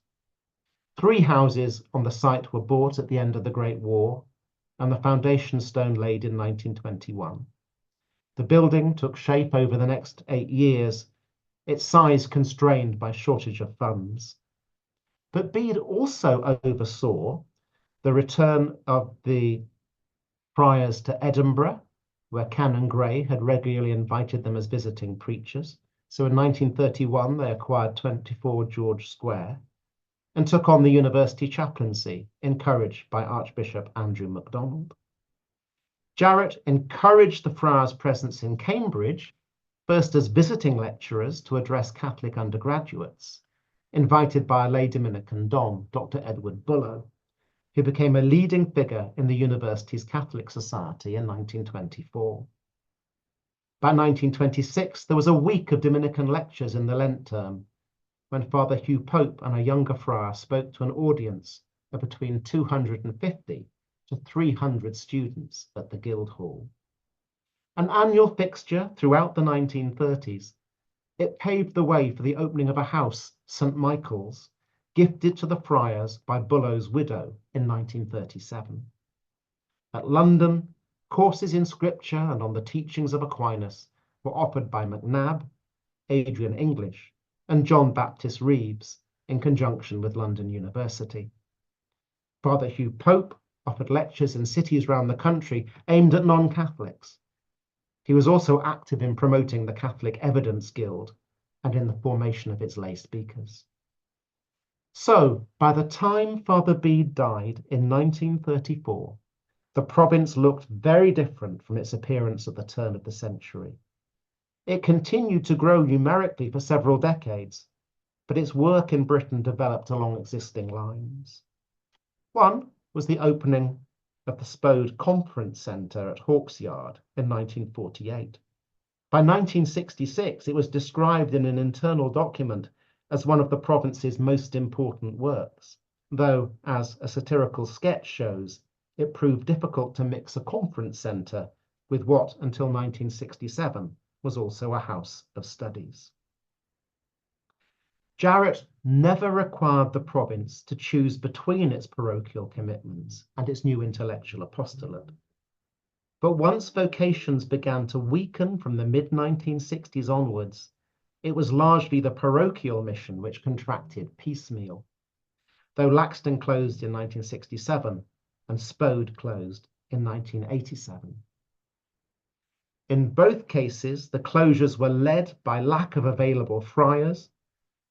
3 houses on the site were bought at the end of the Great War, and the foundation stone laid in 1921. The building took shape over the next 8 years, its size constrained by shortage of funds. But Bede also oversaw the return of the friars to Edinburgh, where Canon Gray had regularly invited them as visiting preachers. So in 1931, they acquired 24 George Square and took on the university chaplaincy, encouraged by Archbishop Andrew MacDonald. Jarrett encouraged the friars' presence in Cambridge, first as visiting lecturers to address Catholic undergraduates, invited by a lay Dominican Dom, Dr. Edward Bullough, who became a leading figure in the university's Catholic Society in 1924. By 1926, there was a week of Dominican lectures in the Lent term, when Father Hugh Pope and a younger friar spoke to an audience of between 250 to 300 students at the Guildhall. An annual fixture throughout the 1930s, it paved the way for the opening of a house, St. Michael's, gifted to the friars by Bullough's widow in 1937. At London, courses in scripture and on the teachings of Aquinas were offered by MacNab, Adrian English, and John Baptist Reeves in conjunction with London University. Father Hugh Pope offered lectures in cities around the country aimed at non-Catholics. He was also active in promoting the Catholic Evidence Guild and in the formation of its lay speakers. So, by the time Father Bede died in 1934, the province looked very different from its appearance at the turn of the century. It continued to grow numerically for several decades, but its work in Britain developed along existing lines. One was the opening of the Spode Conference Centre at Hawksyard in 1948. By 1966, it was described in an internal document as one of the province's most important works, though, as a satirical sketch shows, it proved difficult to mix a conference centre with what, until 1967, was also a house of studies. Jarrett never required the province to choose between its parochial commitments and its new intellectual apostolate. But once vocations began to weaken from the mid-1960s onwards, it was largely the parochial mission which contracted piecemeal, though Laxton closed in 1967 and Spode closed in 1987. In both cases, the closures were led by lack of available friars,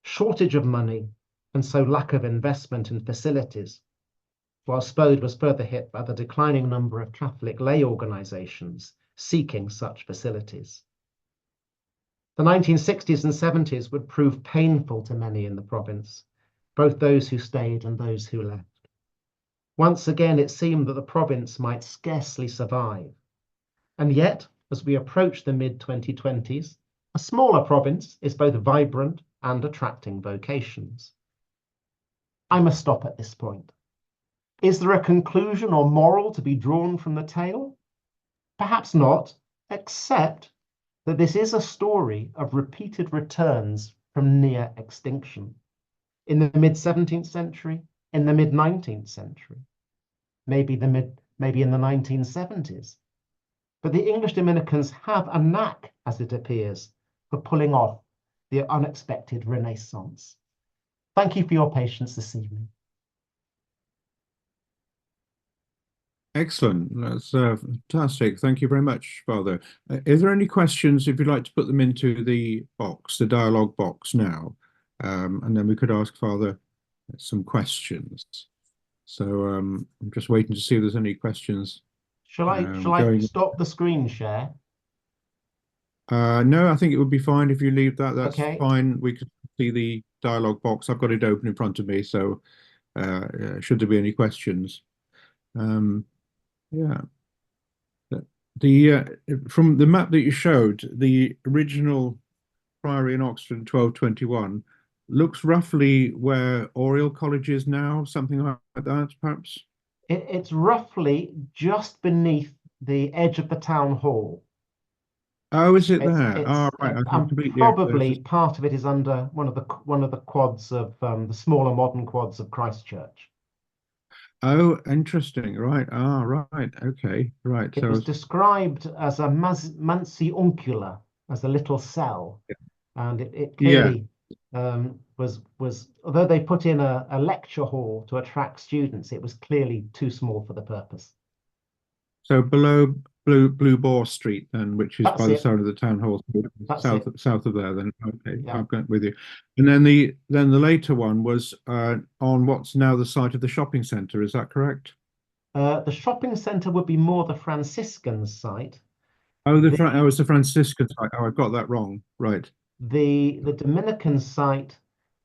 shortage of money, and so lack of investment in facilities, while Spode was further hit by the declining number of Catholic lay organizations seeking such facilities. The 1960s and 70s would prove painful to many in the province, both those who stayed and those who left. Once again, it seemed that the province might scarcely survive. And yet, as we approach the mid-2020s, a smaller province is both vibrant and attracting vocations. I must stop at this point. Is there a conclusion or moral to be drawn from the tale? Perhaps not, except that this is a story of repeated returns from near extinction in the mid 17th century, in the mid 19th century, maybe in the 1970s. But the English Dominicans have a knack, as it appears, for pulling off the unexpected Renaissance. Thank you for your patience this evening. Excellent. That's fantastic. Thank you very much, Father. Is there any questions, if you'd like to put them into the box, the dialogue box now, and then we could ask Father some questions. So I'm just waiting to see if there's any questions. Shall I stop the screen share? No, I think it would be fine if you leave that. That's Okay. fine. We can see the dialogue box. I've got it open in front of me, so should there be any questions? Yeah. From the map that you showed, the original priory in Oxford in 1221 looks roughly where Oriel College is now, something like that, perhaps? It's roughly just beneath the edge of the town hall. Oh, is it there? It's Right. I and completely. probably part of it is under one of the quads of the smaller modern quads of Christchurch. Oh, interesting. Right. Right. Okay. Right. It was described as a mansiuncula, as a little cell, and it Yeah. clearly was although they put in a lecture hall to attract students, it was clearly too small for the purpose. So below Blue Boar Street, then, which is That's by the it. side of the town hall, That's south it. south of there. Then, okay, Yeah. I'm going with you. And then the later one was on what's now the site of the shopping centre. Is that correct? The shopping centre would be more the Franciscan site. Oh, it's the Franciscan site. Oh, I got that wrong. Right. The Dominican site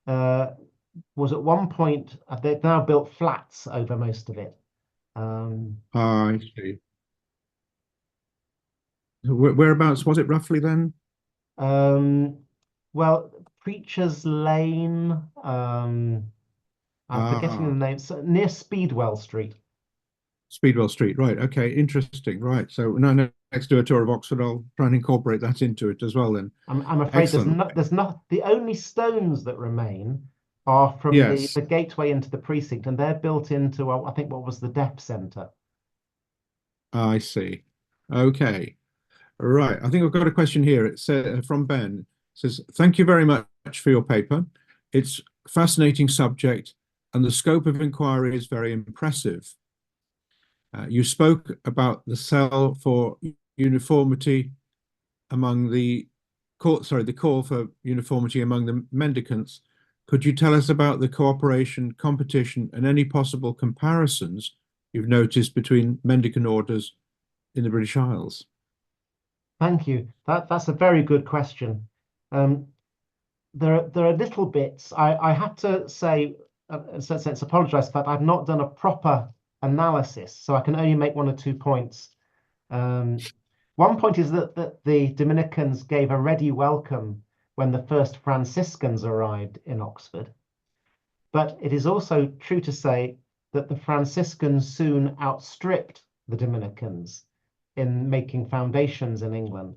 was at one point, they've now built flats over most of it. I see. Whereabouts was it roughly then? Well, Preacher's Lane, I'm forgetting the Ah, name, so near Speedwell Street. Speedwell Street. Right. Okay. Interesting. Right. So no, next to a tour of Oxford, I'll try and incorporate that into it as well then. I'm afraid Excellent. there's not the only stones that remain are from the Yes. gateway into the precinct, and they're built into I think what was the deaf centre. I see. Okay. Right. I think I've got a question here. It's from Ben. It says, "Thank you very much for your paper. It's a fascinating subject, and the scope of inquiry is very impressive. You spoke about the call for uniformity among the call for uniformity among the mendicants. Could you tell us about the cooperation, competition, and any possible comparisons you've noticed between mendicant orders in the British Isles?" Thank you. That's a very good question. There are little bits. I have to say, in a certain sense, apologise for that. I've not done a proper analysis, so I can only make one or two points. One point is that the Dominicans gave a ready welcome when the first Franciscans arrived in Oxford. But it is also true to say that the Franciscans soon outstripped the Dominicans in making foundations in England.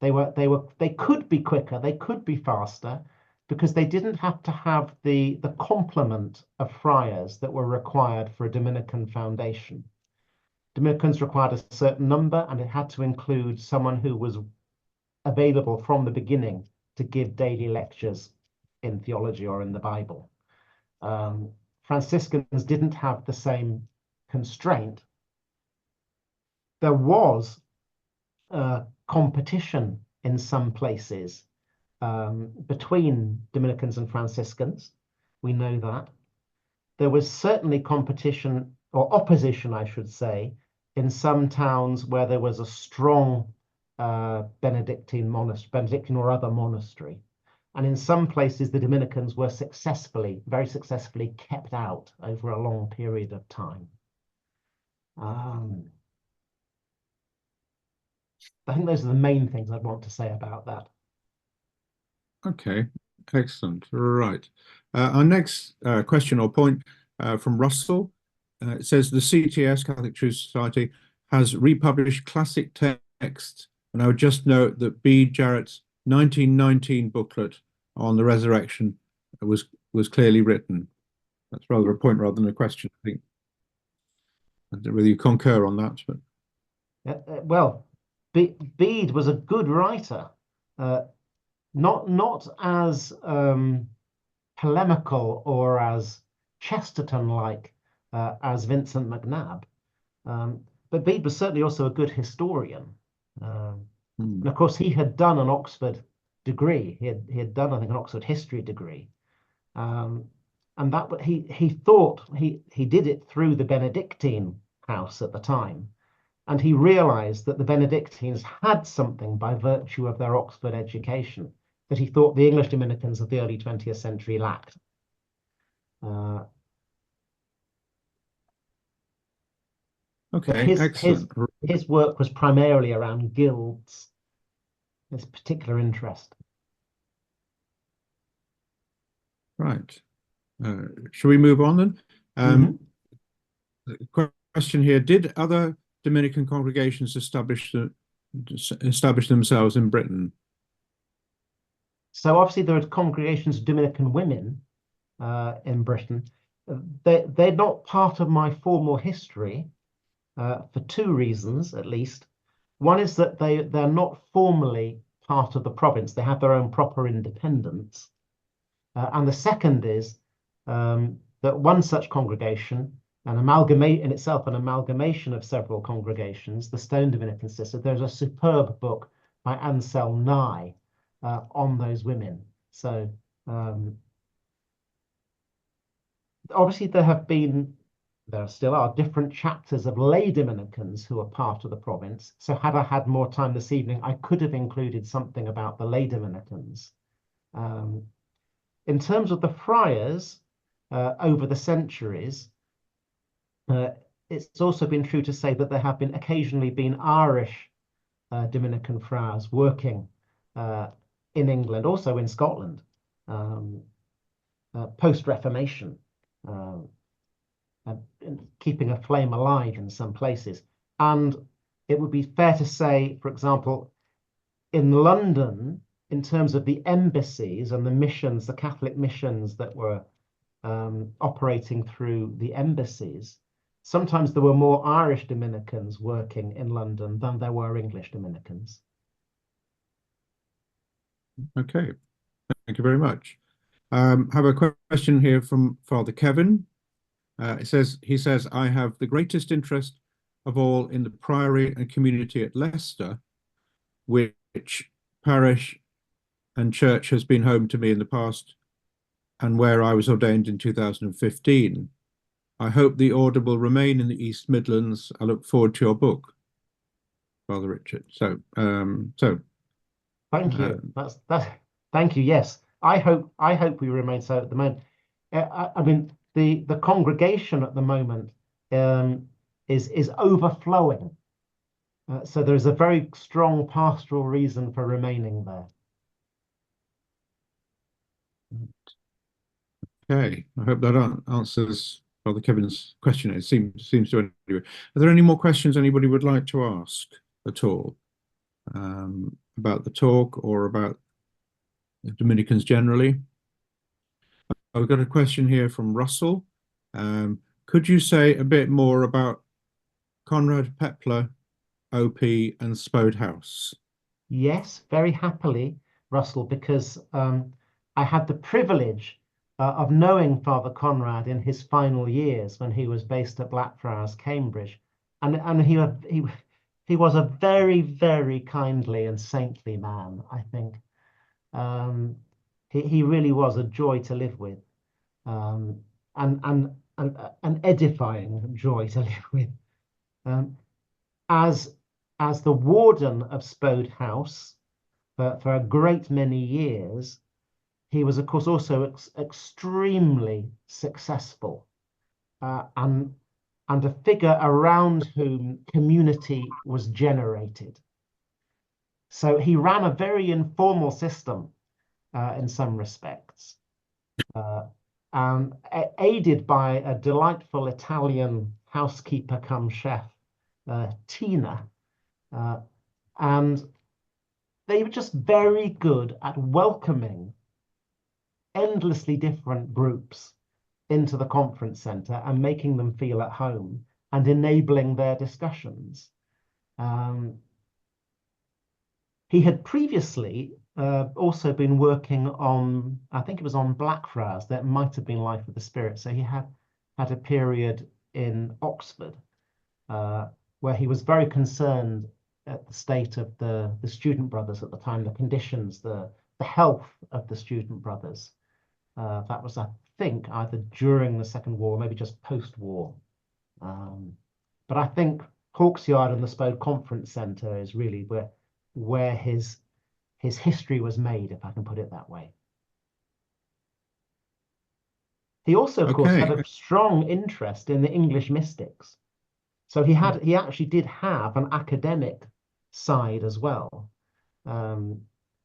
They could be quicker, they could be faster, because they didn't have to have the complement of friars that were required for a Dominican foundation. Dominicans required a certain number, and it had to include someone who was available from the beginning to give daily lectures in theology or in the Bible. Franciscans didn't have the same constraint. There was competition in some places between Dominicans and Franciscans. We know that. There was certainly competition or opposition, I should say, in some towns where there was a strong Benedictine or other monastery. And in some places, the Dominicans were very successfully kept out over a long period of time. I think those are the main things I'd want to say about that. Okay, excellent. Right. Our next question or point from Russell. It says the CTS, Catholic Truth Society, has republished classic texts, and I would just note that Bede Jarrett's 1919 booklet on the resurrection was clearly written. That's rather a point rather than a question, I think. I don't know whether you concur on that, but Well, Bede was a good writer, not as polemical or as Chesterton-like as Vincent McNab, but Bede was certainly also a good historian. And of course, he had done an Oxford degree. He had done, I think, an Oxford history degree, and that he thought he did it through the Benedictine house at the time, and he realized that the Benedictines had something by virtue of their Oxford education that he thought the English Dominicans of the early 20th century lacked. Okay, excellent. His work was primarily around guilds, his particular interest. Right. Shall we move on then? Question here: did other Dominican congregations establish themselves in Britain? So obviously there are congregations of Dominican women in Britain. They're not part of my formal history for two reasons, at least. One is that they're not formally part of the province. They have their own proper independence. And the second is that one such congregation, an amalgamation of several congregations, the Stone Dominican Sisters, there's a superb book by Ansel Nye on those women. So obviously there still are different chapters of lay Dominicans who are part of the province. So had I had more time this evening, I could have included something about the lay Dominicans. In terms of the friars over the centuries, it's also been true to say that there have occasionally been Irish Dominican friars working in England, also in Scotland, post-Reformation, keeping a flame alive in some places. And it would be fair to say, for example, in London, in terms of the embassies and the missions, the Catholic missions that were operating through the embassies, sometimes there were more Irish Dominicans working in London than there were English Dominicans. Okay, thank you very much. Have a question here from Father Kevin. He says, I have the greatest interest of all in the priory and community at Leicester, which parish and church has been home to me in the past and where I was ordained in 2015. I hope the order will remain in the East Midlands. I look forward to your book, Father Richard. So thank you. Thank you. Yes, I hope we remain so at the moment. I mean, the congregation at the moment is overflowing. So there is a very strong pastoral reason for remaining there. Okay, I hope that answers Father Kevin's question. It seems to anyway. Are there any more questions anybody would like to ask at all about the talk or about the Dominicans generally? I've got a question here from Russell. Could you say a bit more about Conrad Pepler, OP, and Spode House? Yes, very happily, Russell, because I had the privilege of knowing Father Conrad in his final years when he was based at Blackfriars, Cambridge, and he was a very, very kindly and saintly man, I think. He really was a joy to live with, and an edifying joy to live with. As the warden of Spode House for a great many years, he was, of course, also extremely successful and a figure around whom community was generated. So he ran a very informal system in some respects, and aided by a delightful Italian housekeeper come chef Tina, and they were just very good at welcoming endlessly different groups into the conference center and making them feel at home and enabling their discussions. He had previously also been working on, I think it was on Blackfriars, that might have been Life of the Spirit. So he had a period in Oxford where he was very concerned at the state of the student brothers at the time, the conditions, the health of the student brothers. That was, I think, either during the Second War, or maybe just post-war. But I think Hawksyard and the Spode Conference Centre is really where his history was made, if I can put it that way. He also, of course, had a strong interest in the English mystics. So he actually did have an academic side as well,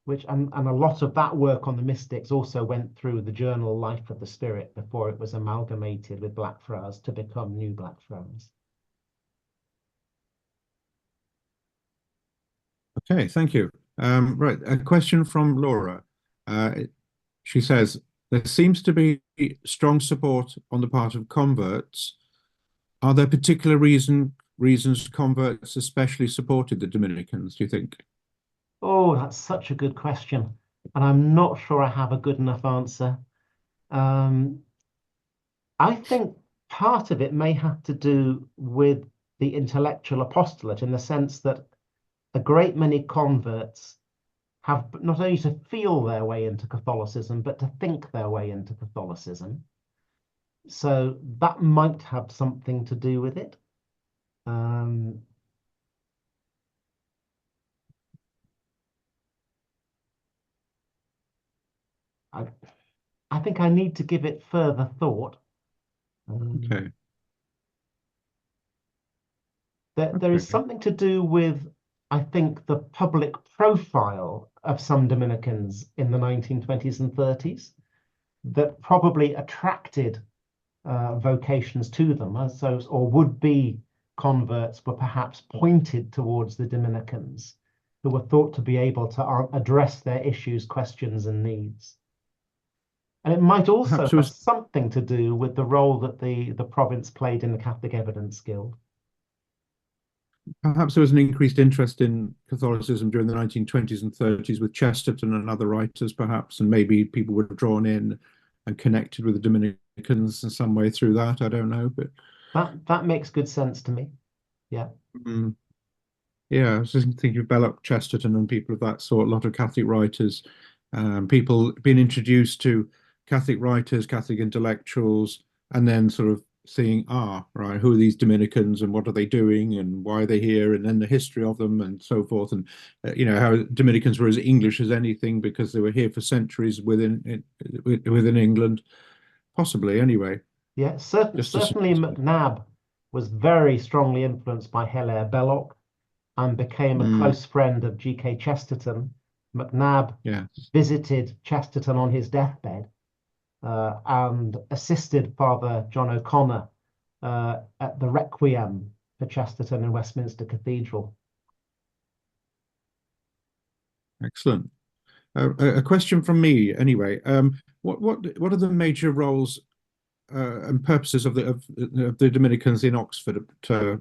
which and a lot of that work on the mystics also went through the journal Life of the Spirit before it was amalgamated with Blackfriars to become New Blackfriars. Okay, thank you. Right, a question from Laura. She says, there seems to be strong support on the part of converts. Are there particular reasons converts especially supported the Dominicans, do you think? Oh, that's such a good question. And I'm not sure I have a good enough answer. I think part of it may have to do with the intellectual apostolate, in the sense that a great many converts have not only to feel their way into Catholicism, but to think their way into Catholicism. So that might have something to do with it. I think I need to give it further thought. Okay. There is something to do with, I think, the public profile of some Dominicans in the 1920s and 30s that probably attracted vocations to them, or would-be converts were perhaps pointed towards the Dominicans, who were thought to be able to address their issues, questions, and needs. And it might also have something to do with the role that the province played in the Catholic Evidence Guild. Perhaps there was an increased interest in Catholicism during the 1920s and 30s with Chesterton and other writers, perhaps, and maybe people were drawn in and connected with the Dominicans in some way through that. I don't know, but that makes good sense to me. Yeah. Yeah, I was just thinking of Belloc, Chesterton, and people of that sort. A lot of Catholic writers, people being introduced to Catholic writers, Catholic intellectuals, and then sort of seeing, right, who are these Dominicans and what are they doing and why are they here, and then the history of them and so forth, and how Dominicans were as English as anything because they were here for centuries within England, possibly anyway. Yeah, certainly MacNab was very strongly influenced by Hilaire Belloc and became a close friend of G.K. Chesterton. MacNab visited Chesterton on his deathbed and assisted Father John O'Connor at the Requiem for Chesterton in Westminster Cathedral. Excellent. A question from me, anyway. What are the major roles and purposes of the Dominicans in Oxford at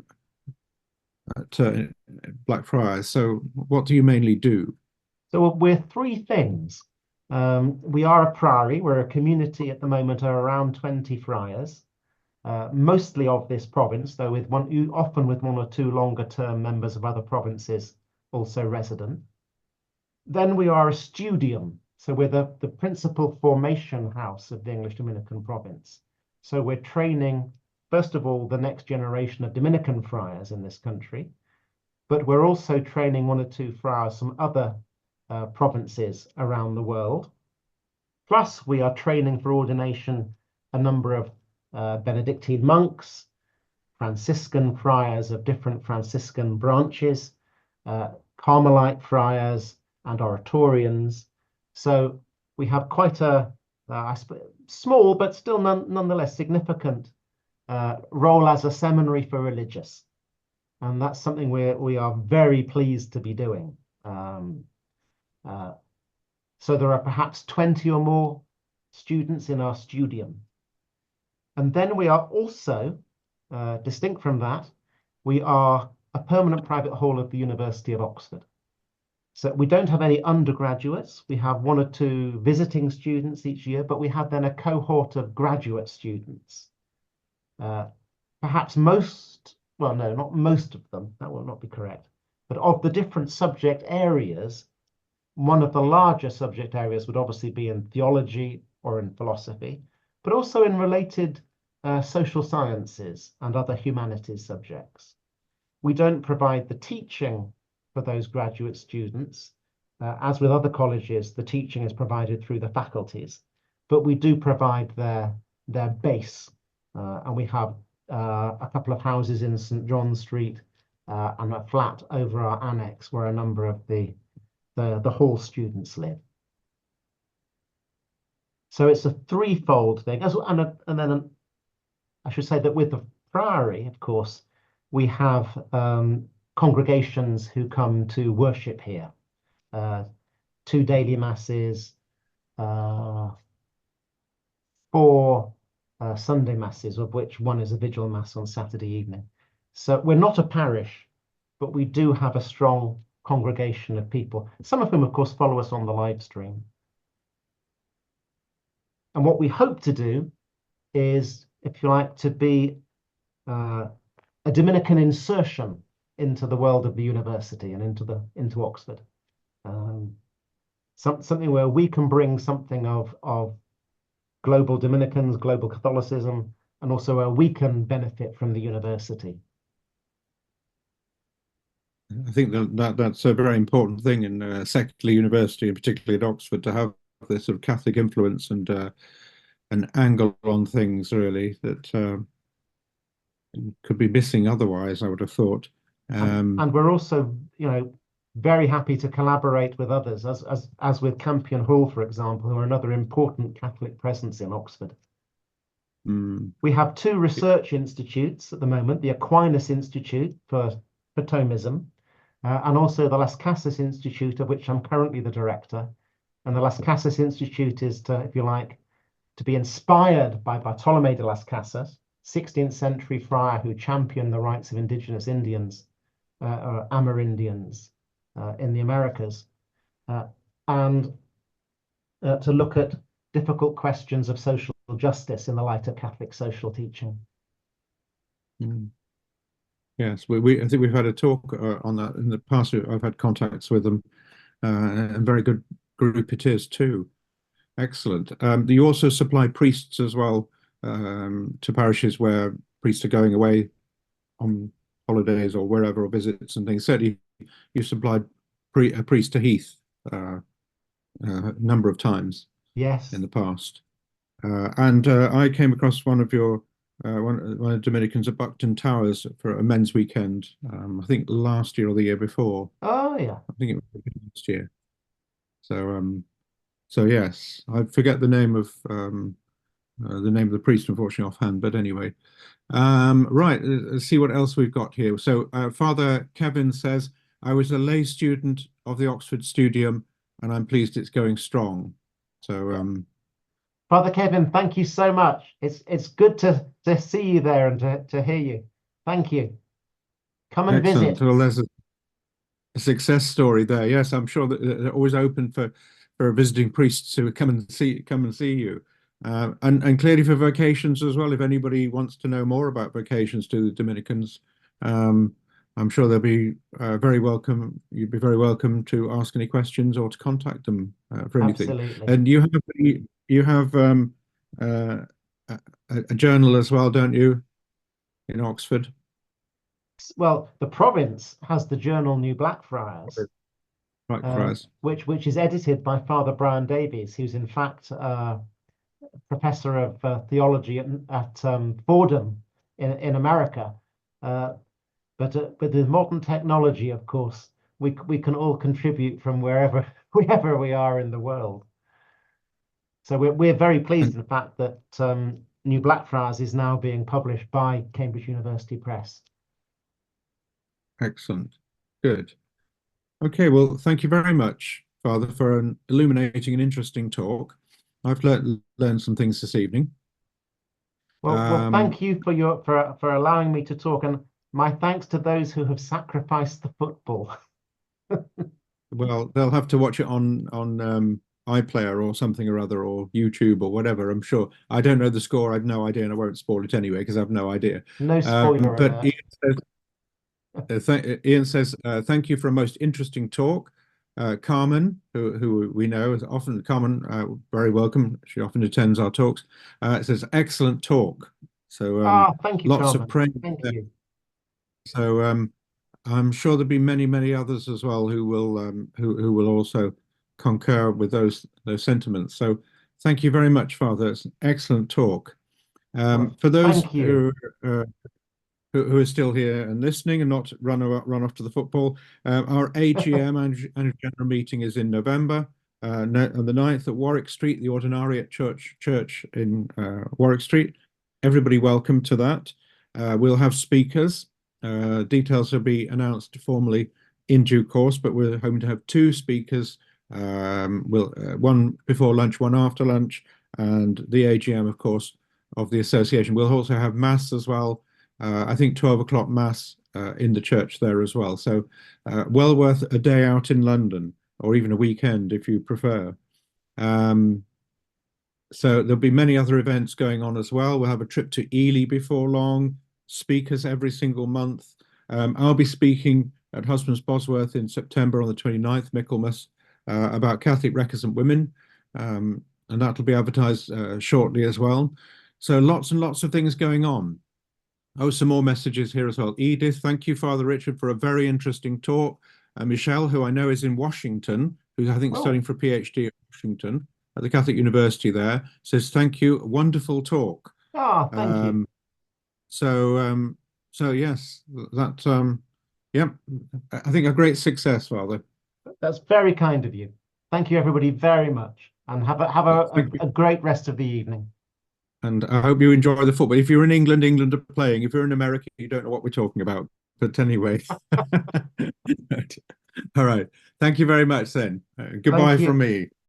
Blackfriars? So, what do you mainly do? So we're three things. We are a priory. We're a community at the moment of around 20 friars, mostly of this province, though often with one or two longer term members of other provinces also resident. Then we are a studium. So we're the principal formation house of the English Dominican province. So we're training, first of all, the next generation of Dominican friars in this country, but we're also training one or two friars from other provinces around the world. Plus, we are training for ordination a number of Benedictine monks, Franciscan friars of different Franciscan branches, Carmelite friars, and Oratorians. So we have quite a small, but still nonetheless significant role as a seminary for religious. and that's something we are very pleased to be doing. So there are perhaps 20 or more students in our studium. And then we are also, distinct from that, we are a permanent private hall of the University of Oxford. So we don't have any undergraduates. We have 1 or 2 visiting students each year, but we have then a cohort of graduate students. Perhaps most, well, no, not most of them, that will not be correct, but of the different subject areas, one of the larger subject areas would obviously be in theology or in philosophy, but also in related social sciences and other humanities subjects. We don't provide the teaching for those graduate students. As with other colleges, the teaching is provided through the faculties, but we do provide their base. And we have a couple of houses in St. John Street and a flat over our annex where a number of the hall students live. So it's a threefold thing. And then I should say that with the Priory, of course, we have congregations who come to worship here. 2 daily masses, 4 Sunday masses, of which 1 is a vigil mass on Saturday evening. So we're not a parish, but we do have a strong congregation of people, some of whom, of course, follow us on the live stream. And what we hope to do is, if you like, to be a Dominican insertion into the world of the university and into Oxford. Something where we can bring something of global Dominicans, global Catholicism, and also where we can benefit from the university. I think that's a very important thing in a secular university, and particularly at Oxford, to have this sort of Catholic influence and an angle on things really that could be missing otherwise, I would have thought. And we're also, very happy to collaborate with others, as with Campion Hall, for example, who are another important Catholic presence in Oxford. We have 2 research institutes at the moment, the Aquinas Institute for Thomism, and also the Las Casas Institute, of which I'm currently the director. And the Las Casas Institute is to, if you like, to be inspired by Bartolomé de las Casas, 16th century friar who championed the rights of indigenous Indians, or Amerindians, in the Americas, and to look at difficult questions of social justice in the light of Catholic social teaching. Yes, I think we've had a talk on that in the past. I've had contacts with them, and a very good group it is too. Excellent. You also supply priests as well to parishes where priests are going away on holidays or wherever, or visits and things. Certainly, you supplied a priest to Heath a number of times. Yes. In the past. And I came across one of your one of the Dominicans at Buckton Towers for a men's weekend. I think last year or the year before. Oh yeah. I think it was last year. So yes, I forget the name of the priest, unfortunately, offhand. But anyway, right. Let's see what else we've got here. So Father Kevin says, "I was a lay student of the Oxford Studium, and I'm pleased it's going strong." So Father Kevin, thank you so much. It's good to see you there and to hear you. Thank you. Come and excellent. visit. Well, there's a success story there. Yes, I'm sure that they're always open for visiting priests who come and see you, and clearly for vocations as well. If anybody wants to know more about vocations to the Dominicans, I'm sure they'll be very welcome. You'd be very welcome to ask any questions or to contact them for anything. Absolutely. And you have a journal as well, don't you, in Oxford? Well, the province has the journal New Blackfriars, which is edited by Father Brian Davies, who's in fact professor of theology at Fordham in America. But with modern technology, of course, we can all contribute from wherever we are in the world. So we're very pleased, in fact, that New Blackfriars is now being published by Cambridge University Press. Excellent. Good. Okay, well, thank you very much, Father, for an illuminating and interesting talk. I've learned some things this evening. Well, Um, thank you for allowing me to talk, and my thanks to those who have sacrificed the football. well, they'll have to watch it on iPlayer or something or other, or YouTube or whatever, I'm sure. I don't know the score. I've no idea, and I won't spoil it anyway because I've no idea. No spoiler But alert. Ian says, thank you for a most interesting talk. Carmen, who we know is often, Carmen, very welcome. She often attends our talks. It says, excellent talk. So Thank you, lots of Carmen. praise Thank there. you. So I'm sure there'll be many, many others as well who will also concur with those sentiments. So thank you very much, Father. It's an excellent talk. Well, For those thank you. uh, who are still here and listening and not run off to the football. Our AGM annual general meeting is in November, on the 9th at Warwick Street, the Ordinariate Church in Warwick Street. Everybody welcome to that. We'll have speakers. Details will be announced formally in due course, but we're hoping to have two speakers. One before lunch, one after lunch, and the AGM, of course, of the association. We'll also have mass as well. I think 12 o'clock mass in the church there as well. So well worth a day out in London, or even a weekend if you prefer. So there'll be many other events going on as well. We'll have a trip to Ely before long, speakers every single month. I'll be speaking at Husbands Bosworth in September on the 29th, Michaelmas, about Catholic recusant women. And that'll be advertised shortly as well. So lots and lots of things going on. Oh, some more messages here as well. Edith, thank you, Father Richard, for a very interesting talk. Michelle, who I know is in Washington, who's I think studying for a PhD at Washington at the Catholic University there, says thank you, wonderful talk. Thank you. So yes, that yeah, I think a great success, Father. That's very kind of you. Thank you, everybody, very much, and have a great rest of the evening. And I hope you enjoy the football. If you're in England, England are playing. If you're in America, you don't know what we're talking about. But anyway, all right. Thank you very much then. Goodbye Thank you. from me.